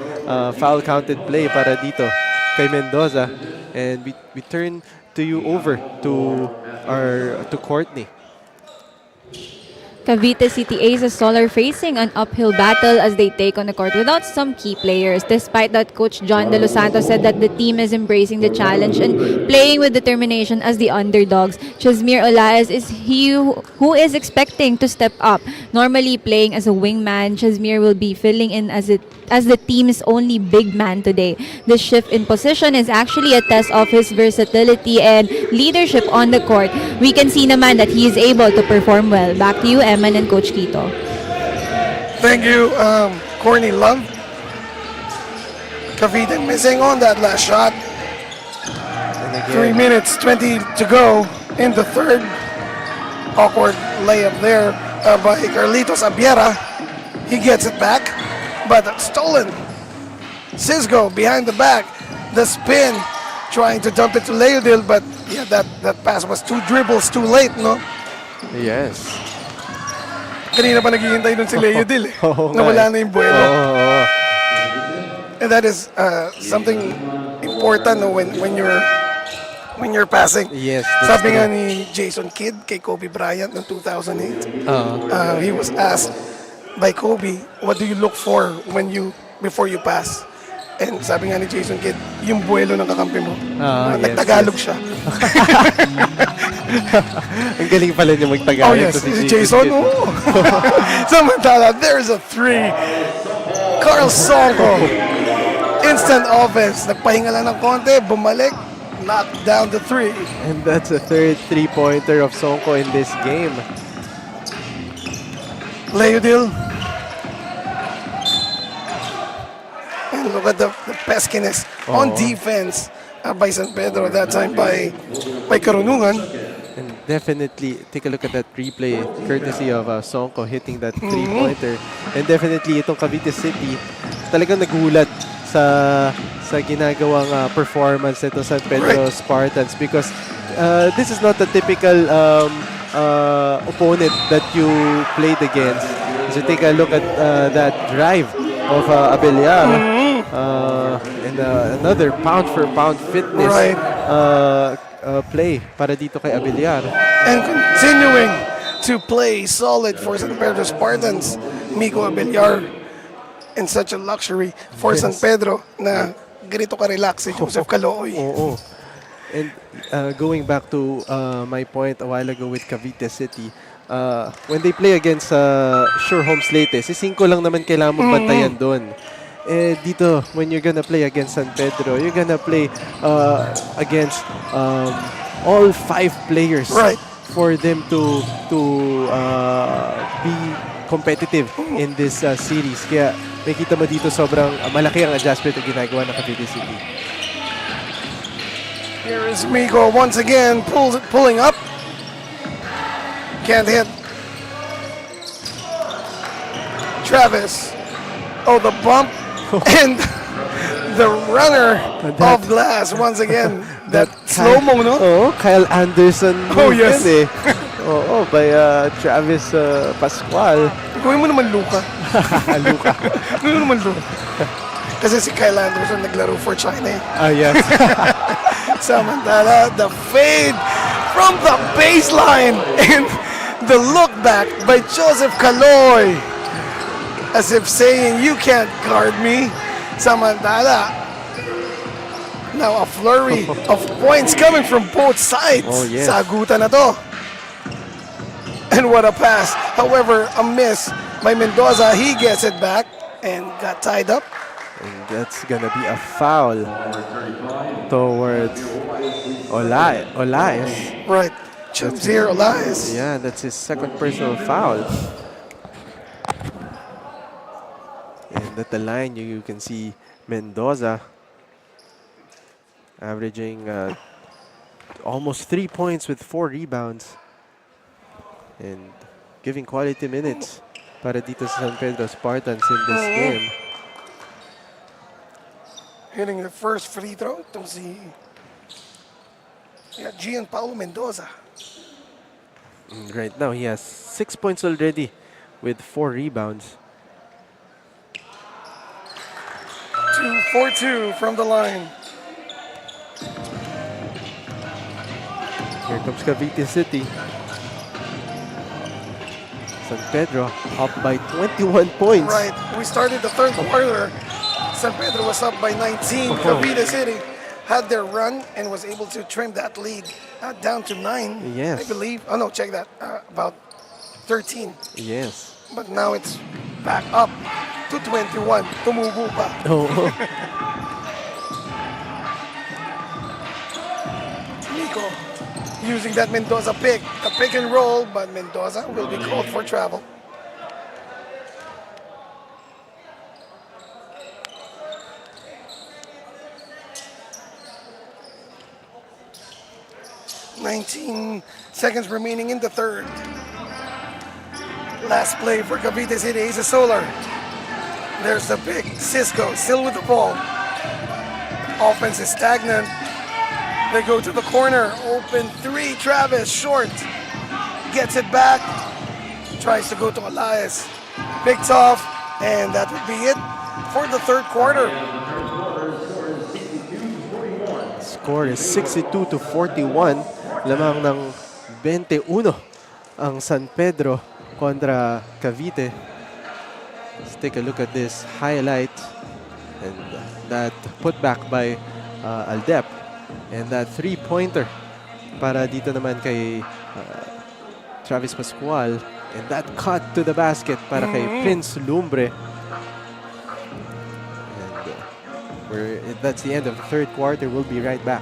foul counted play para dito kay Mendoza. And we turn to you over to Courtney. Cavite City Aces are facing an uphill battle as they take on the court without some key players. Despite that, Coach John De Los Santos said that the team is embracing the challenge and playing with determination as the underdogs. Chasmir Olaez is who is expecting to step up. Normally playing as a wingman, Chasmir will be filling in as the team's only big man today. This shift in position is actually a test of his versatility and leadership on the court. We can see naman that he is able to perform well. Back to you, Eman and Coach Quito. Thank you, Corny Love. Cavite missing on that last shot. And 3 again, minutes, 20 to go in the third. Awkward layup there by Carlitos Abiera. He gets it back, but stolen. Cisco behind the back. The spin, trying to dump it to Leodil, but yeah, that pass was 2 dribbles too late, no? yes. Kanina pa naghihintay dun si Leodil eh. Oo nga Nawala eh. na yung buwelo. Oo. And that is something important no, when you're passing. Yes, that's Sabi nga true. ni Jason Kidd kay Kobe Bryant noong 2008, Oo. he was asked by Kobe, what do you look for before you pass? And sabi nga ni Jason Kidd, yung buwelo ng kakampi mo. Yes, Nagtagalog siya. Ang galing pala niya Oh magtagalog. yes, to si si Jason. Kidd. Oh. Samantala, there's a 3. Carl Sonko. Instant offense. Nagpahinga lang ng konti, bumalik, knocked down the 3. And that's the third three-pointer of Sonko in this game. Leodil. And look at the peskiness on defense by San Pedro, that time by Karunungan. And definitely, take a look at that replay, courtesy of Sonko hitting that three-pointer. And definitely, itong Cavite City, talagang nagulat sa ginagawang performance nito San Pedro Spartans because this is not the typical opponent that you played against. So take a look at that drive of Abeliar. And another pound-for-pound fitness play para dito kay Abeliar. And continuing to play solid for San Pedro Spartans, Miko Abeliar, in such a luxury for San Pedro na ganito ka-relax si Joseph Calooy. Oo. And going back to my point a while ago with Cavite City, when they play against Sure Homes Leyte, si 5 lang naman kailangan mong bantayan doon. Eh, dito, when you're gonna play against San Pedro, you're gonna play against all 5 players for them to be competitive in this series. Kaya makita mo dito sobrang malaki ang adjustment na ginagawa ng Cavite City. Here is Miko once again pulling up. Can't hit. Travis. Oh, the bump. And the runner of glass once again. That slow-mo, no? Oh, Kyle Anderson. Oh, yes. Eh. Oo, by Travis Pascual. Gawin mo naman Luka. Luka. Gawin mo naman Luka. Kasi si Kyle Anderson naglaro for China eh. Yes. Samantala, the fade from the baseline and the look back by Joseph Calooy. As if saying, you can't guard me. Samantala, now a flurry of points coming from both sides. Oh, yes. Sagutan na to. And what a pass. However, a miss by Mendoza. He gets it back and got tied up. And that's gonna be a foul towards Olaez. Right. Chumzir Olaez. Yeah, that's his second personal foul. And at the line, you can see Mendoza averaging almost 3 points with 4 rebounds and giving quality minutes para dito sa San Pedro Spartans in this game. Hitting the first free throw. Itong si Gian Paulo Mendoza. Right now, he has 6 points already with 4 rebounds. 2-4-2 from the line. Here comes Cavite City. San Pedro up by 21 points. Right. We started the third quarter. San Pedro was up by 19. Cavite City had their run and was able to trim that lead down to 9, Yes. I believe. Oh, no, check that. About 13. Yes. But now it's back up to 21. Tumubo pa. Oh. Nico using that Mendoza pick. A pick and roll, but Mendoza will be called for travel. "19 seconds remaining in the third. Last play for Cavite City is a solar. There's the pick. Cisco still with the ball. Offense is stagnant. They go to the corner. Open three. Travis short. Gets it back. Tries to go to Elias. Picked off. And that would be it for the third quarter. Score is 62-41. Lamang ng 21 ang San Pedro kontra Cavite. Let's take a look at this highlight. And that putback by Aldep. And that three-pointer para dito naman kay Travis Pascual. And that cut to the basket para kay Prince Lumbre. And that's the end of the third quarter. We'll be right back.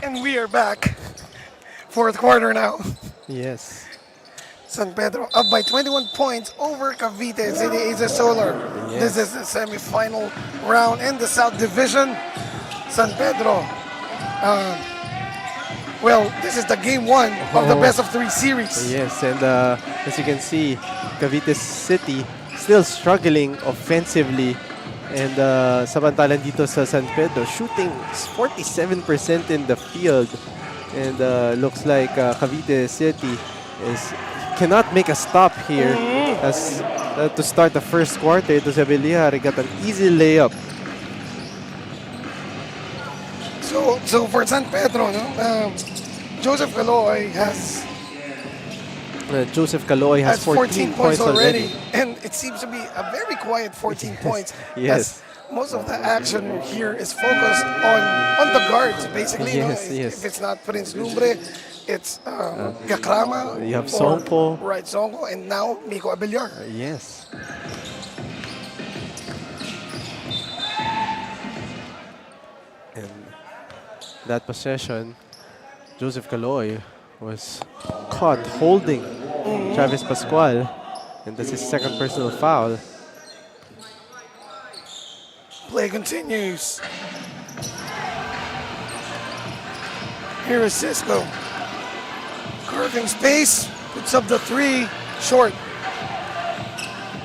And we are back. Fourth quarter now. Yes. San Pedro up by 21 points over Cavite City Aces Solar. Yes. This is the semi-final round in the South Division. San Pedro. Well, this is the game one of the best of three series. Yes, and as you can see, Cavite City still struggling offensively. And samantalang dito sa San Pedro, shooting 47% in the field. And looks like Cavite City cannot make a stop here. As to start the first quarter, ito sa Villar got an easy layup. So for San Pedro, no, Joseph Caloy has Joseph Caloy has 14 points already. And it seems to be a very quiet 14 points. Yes. Most of the action here is focused on the guards, basically. Yes, no? yes. If it's not Prince Lumbre, it's Gakrama. You have or- Songpo. Right, Songpo. And now Miko Abellar. Yes. And that possession, Joseph Caloy was caught holding Travis Pascual, and that's his second personal foul. Play continues. Here is Cisco. Carving space, puts up the three, short.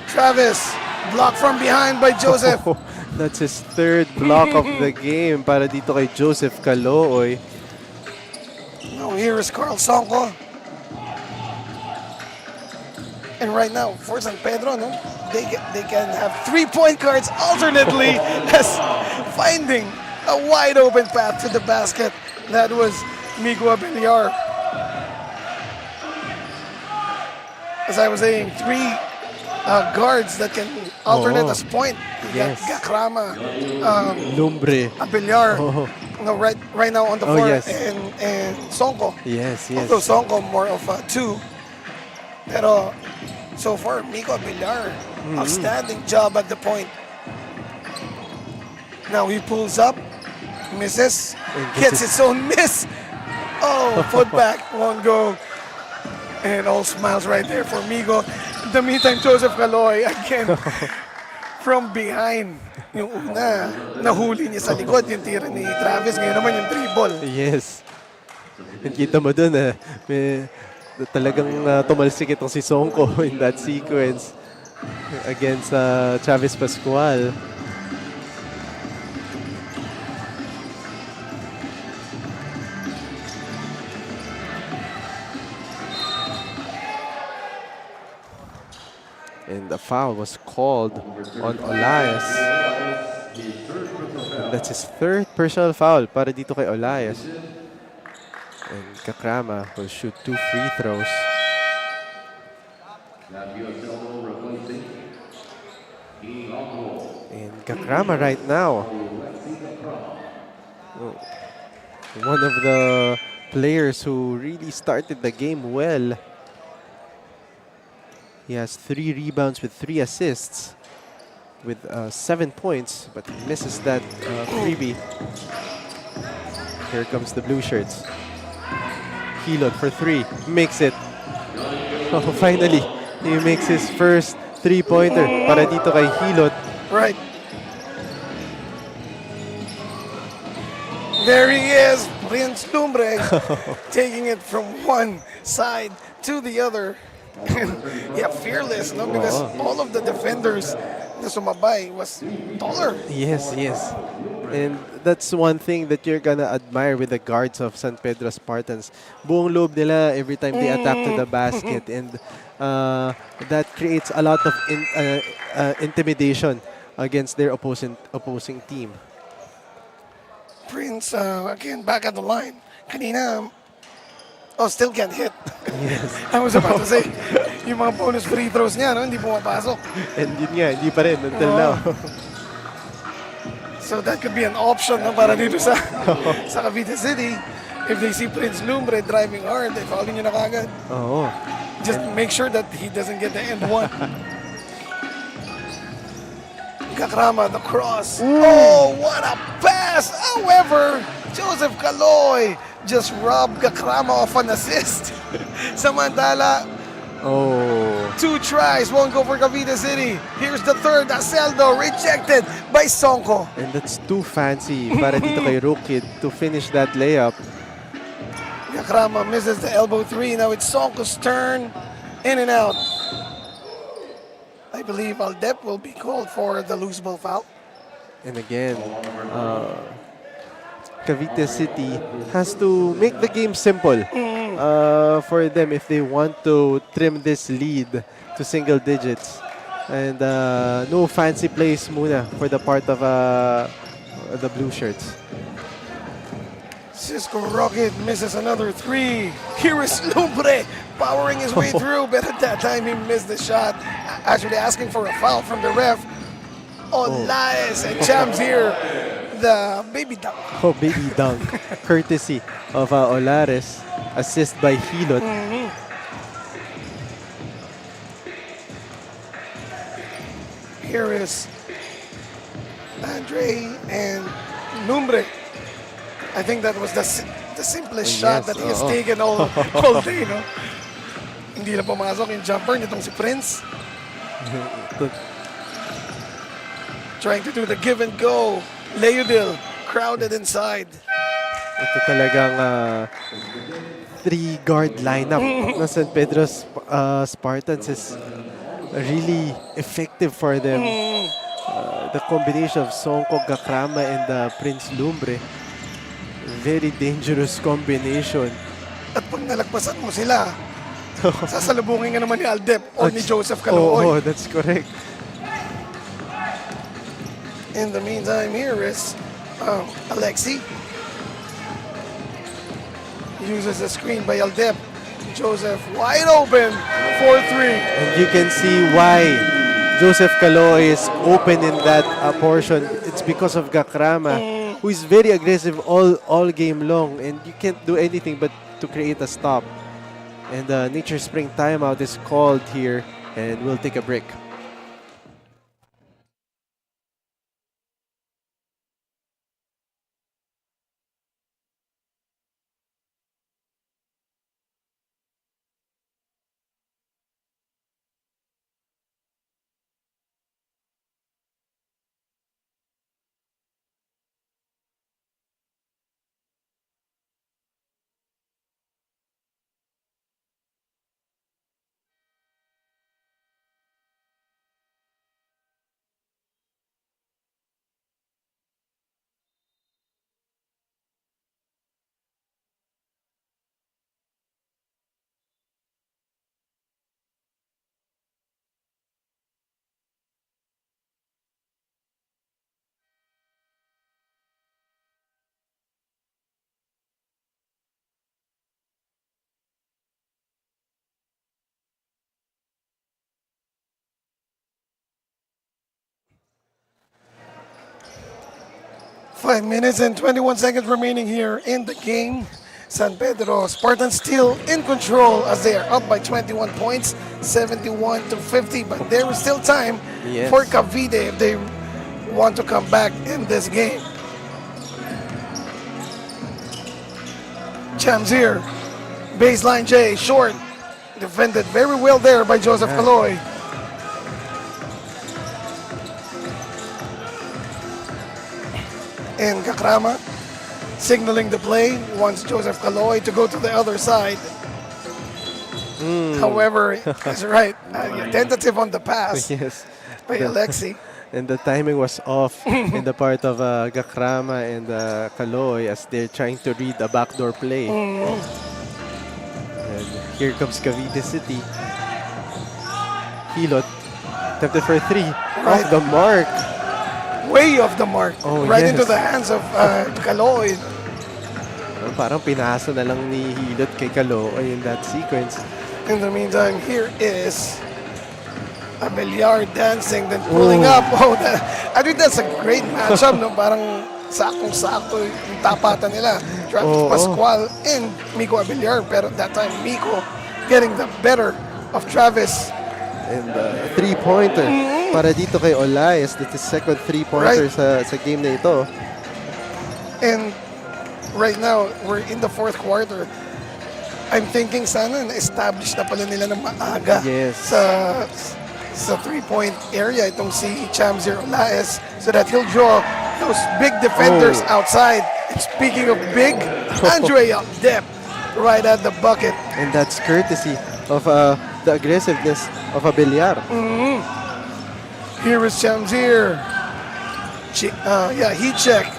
Travis, blocked from behind by Joseph. That's his third block of the game para dito kay Joseph Caloy. Now here is Carl Sonko. And right now, for San Pedro, no, they can have 3-point guards alternately as finding a wide open path to the basket. That was Miko Abellar. As I was saying, three guards that can alternate as point. You Yes. got Gakrama, Lumbre. Abellar, no, right now on the floor, yes. and Sonko. Yes, yes. Although Sonko more of a two. Pero so far, Miko Abellar, outstanding job at the point. Now he pulls up, misses, And gets his own miss. Oh, foot back, won't go. And all smiles right there for Migo. In the meantime, Joseph Caloy again from behind. Yung una, nahuli niya sa likod yung tira ni Travis. Ngayon naman yung dribble. Yes. And kita mo dun, talagang tumalsik itong si Sonko in that sequence against Travis Pascual. And the foul was called on Olaes. And that's his third personal foul para dito kay Olaes. And Kakrama will shoot 2 free throws. And Kakrama right now, one of the players who really started the game well. He has 3 rebounds with 3 assists with 7 points, but he misses that freebie. Here comes the blue shirts. Hilot for 3, makes it. Oh, finally, he makes his first 3-pointer para dito kay Hilot. Right. There he is, Prince Lumbre, taking it from one side to the other. Yeah, fearless, no? Because all of the defenders na sumabay was taller. Yes, yes. And that's one thing that you're gonna admire with the guards of San Pedro Spartans. Buong loob nila every time they attack to the basket, and that creates a lot of intimidation against their opposing team. Prince, again, back at the line. Kanina, still can't hit. Yes. I was about to say, yung mga bonus free throws niya, no, hindi pumapasok. And yun nga, hindi pa rin until now. So that could be an option, no, para dito sa Cavite City. If they see Prince Lumbre driving hard, they foul niyo na kagad. Oo. Just make sure that he doesn't get the end one. Kakrama, the cross. Oh, what a pass! However, Joseph Caloy just robbed Kakrama of an assist. Samantala, 2 tries, won't go for Cavite City. Here's the third, Aseldo, rejected by Sonko. And that's too fancy para dito kay Rookie to finish that layup. Kakrama misses the elbow 3. Now it's Sonko's turn. In and out. I believe Aldep will be called for the loose ball foul. And again, Cavite City has to make the game simple for them if they want to trim this lead to single digits. And no fancy plays muna for the part of the blue shirts. Cisco Rocket misses another 3. Here is Lumbre powering his way through, but at that time he missed the shot. Actually asking for a foul from the ref. Olaes and Chams here. The baby dunk. Oh, baby dunk. Courtesy of Olares. Assist by Hilot. Here is Andre and Lumbre. I think that was the simplest shot that he has taken all day, no? Hindi na pumasok yung jumper nitong si Prince. Trying to do the give and go. Leudil crowded inside. Ito talagang 3-guard lineup na San Pedro Spartans is really effective for them. The combination of Sonko, Gakrama, and Prince Lumbre. Very dangerous combination. At pag nalagpasan mo sila, sasalubungin nga naman ni Aldep or ni Joseph Calooy. Oh, that's correct. In the meantime, here is Alexi. Uses the screen by Aldep. Joseph wide open for 3. And you can see why Joseph Calooy is open in that portion. It's because of Gakrama, who is very aggressive all game long, and you can't do anything but to create a stop. And Nature Spring timeout is called here, and we'll take a break. 5 minutes and 21 seconds remaining here in the game. San Pedro Spartans still in control as they are up by 21 points, 71 to 50, but there is still time Yes. for Cavite if they want to come back in this game. Chams here, baseline J, short, defended very well there by Joseph Caloy. And Kakrama signaling the play, wants Joseph Caloy to go to the other side. However, he's right, tentative on the pass Yes. by Alexi. And the timing was off in the part of Gakrama and Kaloy as they're trying to read a backdoor play. And here comes Cavite City. Hilot, tempted for 3. Right. Off the mark. Way off the mark, Oh, right yes. into the hands of Caloy. Parang pinasa na lang ni Hilot kay Kaloy in that sequence. In the meantime, here is Abellar dancing, then pulling up. Oh, I think that's a great matchup, no? Parang saktong-sakto yung tapatan nila. Travis Pascual and Miko Abellar, pero that time Miko getting the better of Travis. And 3-pointer para dito kay Olaes. That's his second 3-pointer sa game na ito. And right now, we're in the fourth quarter. I'm thinking sana na-establish na pala nila ng maaga Yes. sa 3-point area itong si Chamzier Olaes so that he'll draw those big defenders outside. And speaking of big, Andre Depp right at the bucket. And that's courtesy of the aggressiveness of Abellar. Here is Chamzier. Heat check.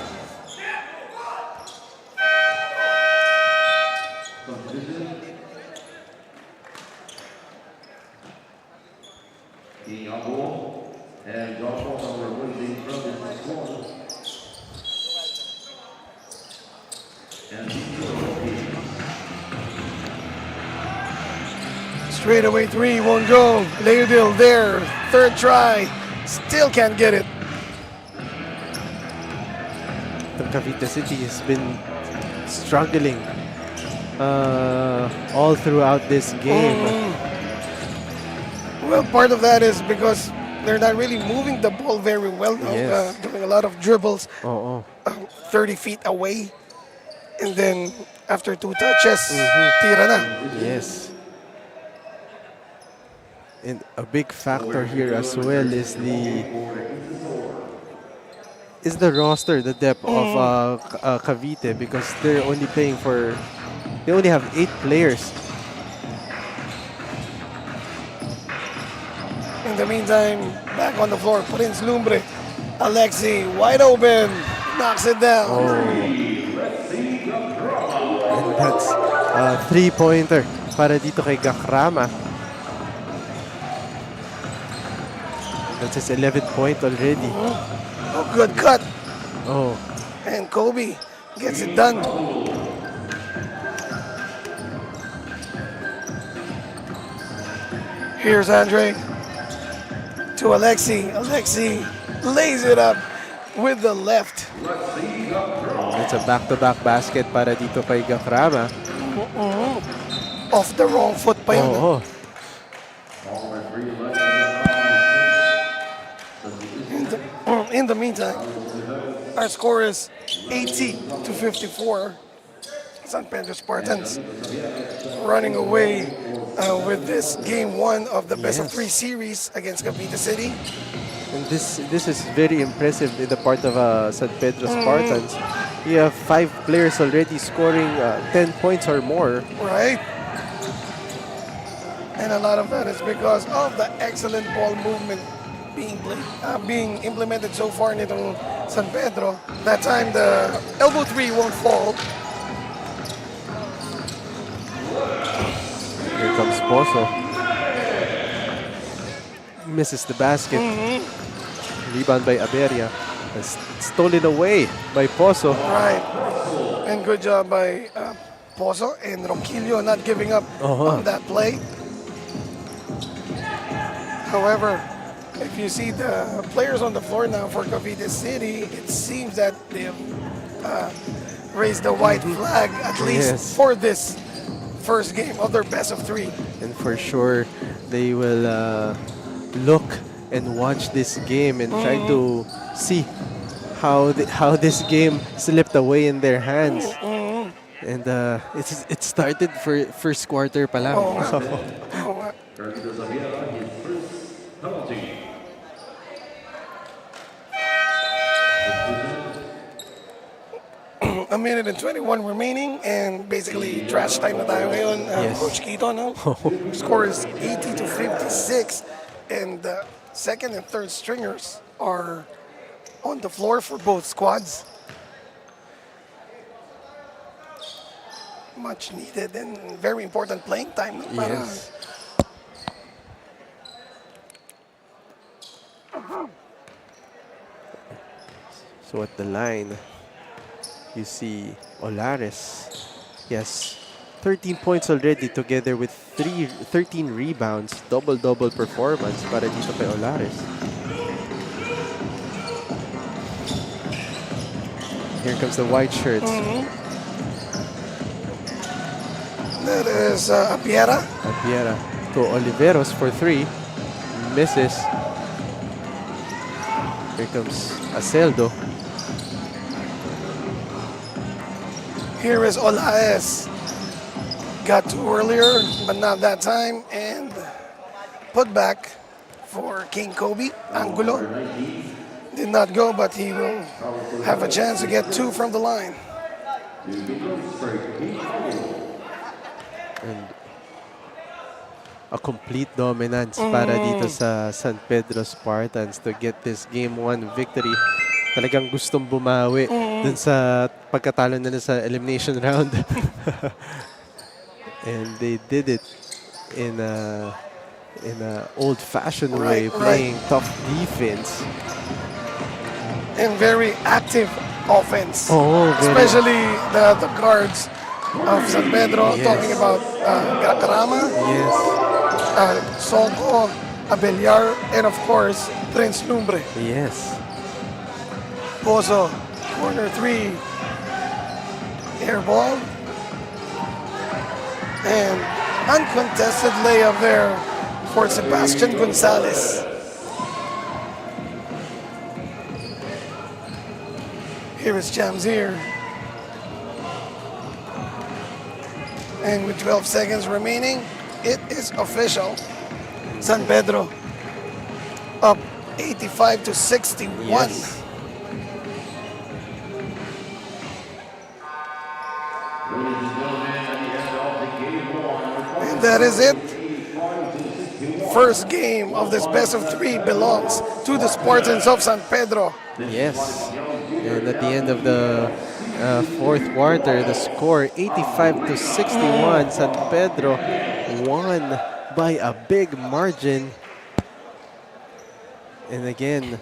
Straightaway 3 won't go. Leodil there. Third try. Still can't get it. The Cavite City has been struggling all throughout this game. Well, part of that is because they're not really moving the ball very well now. Yes. Doing a lot of dribbles Oo. 30 feet away. And then after 2 touches, tira na. Yes. And a big factor here as well is the roster, the depth of Cavite, because they're only playing for, they only have 8 players. In the meantime, back on the floor, Prince Lumbre. Alexi, wide open, knocks it down. And that's a 3-pointer para dito kay Gakrama. That's his 11th point already. Oh, good cut. Oh, And Kobe gets it done. Here's Andre to Alexi. Alexi lays it up with the left. it's a back-to-back basket para dito kay Gakrama. Off the wrong foot pa yun. Oo. In the meantime, our score is 80 to 54. San Pedro Spartans running away with this game 1 of the best of 3 series against Cavite City. And this is very impressive in the part of San Pedro Spartans. You have 5 players already scoring 10 points or more. Right? And a lot of that is because of the excellent ball movement being implemented so far nitong San Pedro. That time the elbow 3 won't fall. Here comes Pozo. Misses the basket. Rebound by Aberia. Stolen away by Pozo. Right. And good job by Pozo and Ronquillo not giving up on that play. However, If you see the players on the floor now for Cavite City, it seems that they have raised the white flag, at least Yes. for this first game of their best of 3. And for sure, they will look and watch this game and try to see how this game slipped away in their hands. And it started for first quarter pa lang. A minute and 21 remaining, and basically trash time na tayo ngayon. Yes. Coach Quito, no? Score is 80 to 56, and the second and third stringers are on the floor for both squads. Much needed and very important playing time. Para Yes. So at the line, you see Olares. Yes, 13 points already together with 13 rebounds. Double-double performance para dito kay Olares. Here comes the white shirts. That is Apiera. Apiera to Oliveros for 3. Misses. Here comes Aceldo. Here is Olaes. Got to earlier, but not that time. And put back for King Kobe. Angulo did not go, but he will have a chance to get 2 from the line. And a complete dominance para dito sa San Pedro Spartans to get this game 1 victory. Talagang gustong bumawi dun sa pagkatalo nila sa elimination round. And they did it in a old-fashioned way, playing tough defense. And very active offense. Oh, very. Especially the guards of San Pedro, Yes. talking about Gakarama, Yes. Sonko, Abellar, and of course, Prince Lumbre. Yes. Pozo, corner 3, air ball, and uncontested layup there for Sebastian Gonzalez. Here is Jamzir. And with 12 seconds remaining, it is official. San Pedro up 85 to 61. Yes. And that is it. First game of this best of 3 belongs to the Spartans of San Pedro. Yes. And at the end of the fourth quarter, the score 85 to 61. San Pedro won by a big margin. And again,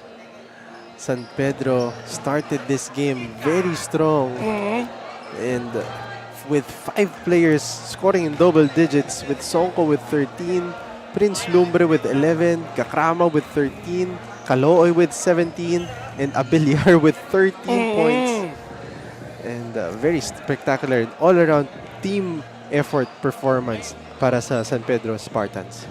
San Pedro started this game very strong. And with 5 players scoring in double digits, with Sonko with 13, Prince Lumbre with 11, Kakrama with 13, Calooy with 17, and Abellar with 13 points. And very spectacular all-around team effort performance para sa San Pedro Spartans.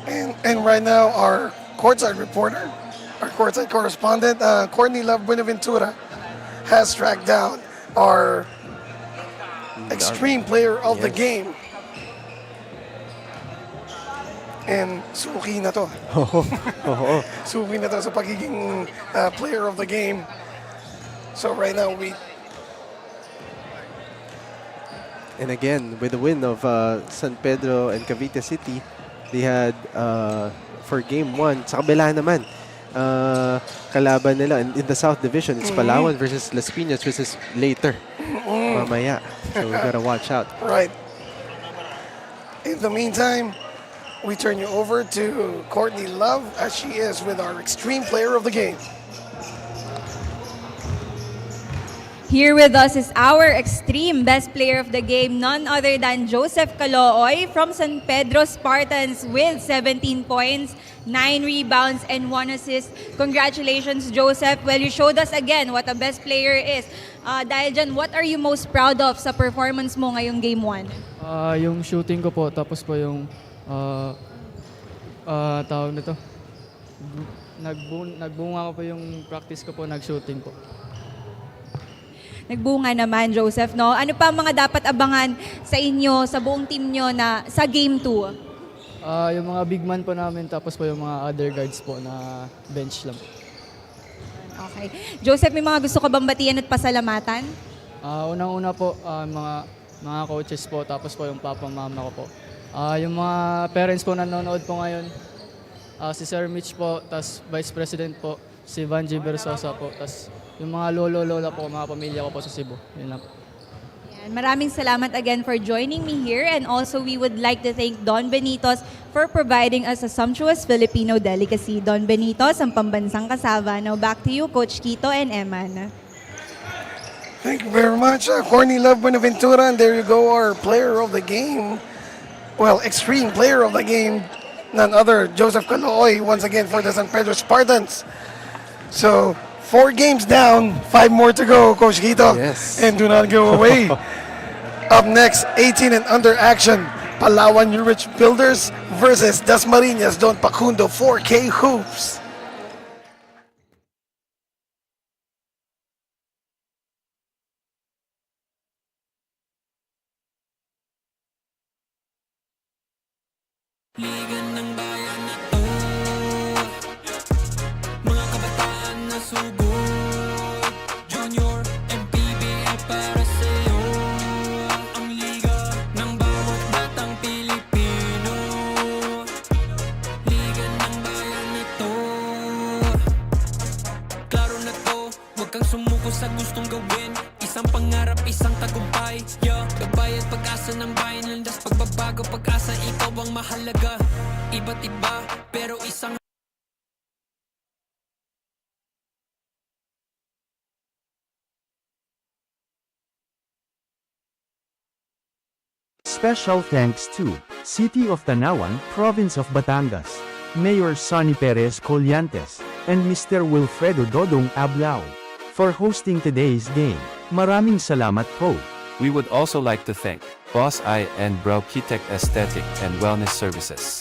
And right now, our courtside reporter, our courtside correspondent, Courtney Love Buenaventura, has tracked down our extreme player of the game. And suki na to. Suki na to sa pagiging player of the game. So right now And again, with the win of San Pedro and Cavite City, they had for game 1, sa kabila naman, kalaban nila in the South Division, it's Palawan versus Las Piñas, which is later, mamaya. So we gotta watch out. Right. In the meantime, we turn you over to Courtney Love as she is with our extreme player of the game. Here with us is our extreme best player of the game, none other than Joseph Calooy from San Pedro Spartans with 17 points, 9 rebounds, and 1 assist. Congratulations, Joseph. Well, you showed us again what a best player is. Dahil dyan, what are you most proud of sa performance mo ngayong Game 1? Yung shooting ko po, tapos po yung tawag nito. Nagbunga ko po yung practice ko po, nag-shooting po. Nagbunga naman, Joseph, no? Ano pa ang mga dapat abangan sa inyo, sa buong team nyo na sa Game 2? Yung mga big man po namin, tapos po yung mga other guards po na bench lang. Okay. Joseph, may mga gusto ka bang batiyan at pasalamatan? Unang-una po, mga coaches po, tapos po yung papa mama ko po. Yung mga parents po nanonood po ngayon, si Sir Mitch po, tas Vice President po, si Vanji Versosa po, tas yung mga lolo-lola po, mga pamilya ko po sa Cebu. Yun lang po. Yan. Maraming salamat again for joining me here, and also we would like to thank Don Benitos for providing us a sumptuous Filipino delicacy. Don Benitos, ang pambansang kasava. Now back to you, Coach Kito and Eman. Thank you very much, Corny Love Buenaventura. And there you go, our player of the game. Well, extreme player of the game. None other, Joseph Calooy, once again for the San Pedro Spartans. So, 4 games down, 5 more to go, Coach Quito. Yes. And do not go away. Up next, 18 and under action. Palawan New Rich Builders versus Dasmariñas Don Pacundo 4K Hoops. Liga ng bayan na to, mga kabataan na sugod, Junior, MPBL para sa'yo. Ang liga ng bawat batang Pilipino, liga ng bayan na to. Klaro na to, huwag kang sumuko sa gustong gawin. Isang pangarap, isang tagumpay, yeah. Kabayad pag-asa ng bayan, landas pagbabago, pag-asa, ikaw ang mahalaga. Iba't iba, pero isang Special thanks to City of Tanauan, Province of Batangas, Mayor Sonny Perez Colliantes, and Mr. Wilfredo Dodong Ablao for hosting today's game. Maraming salamat po. We would also like to thank Boss I and Bro Kitek Aesthetic and Wellness Services.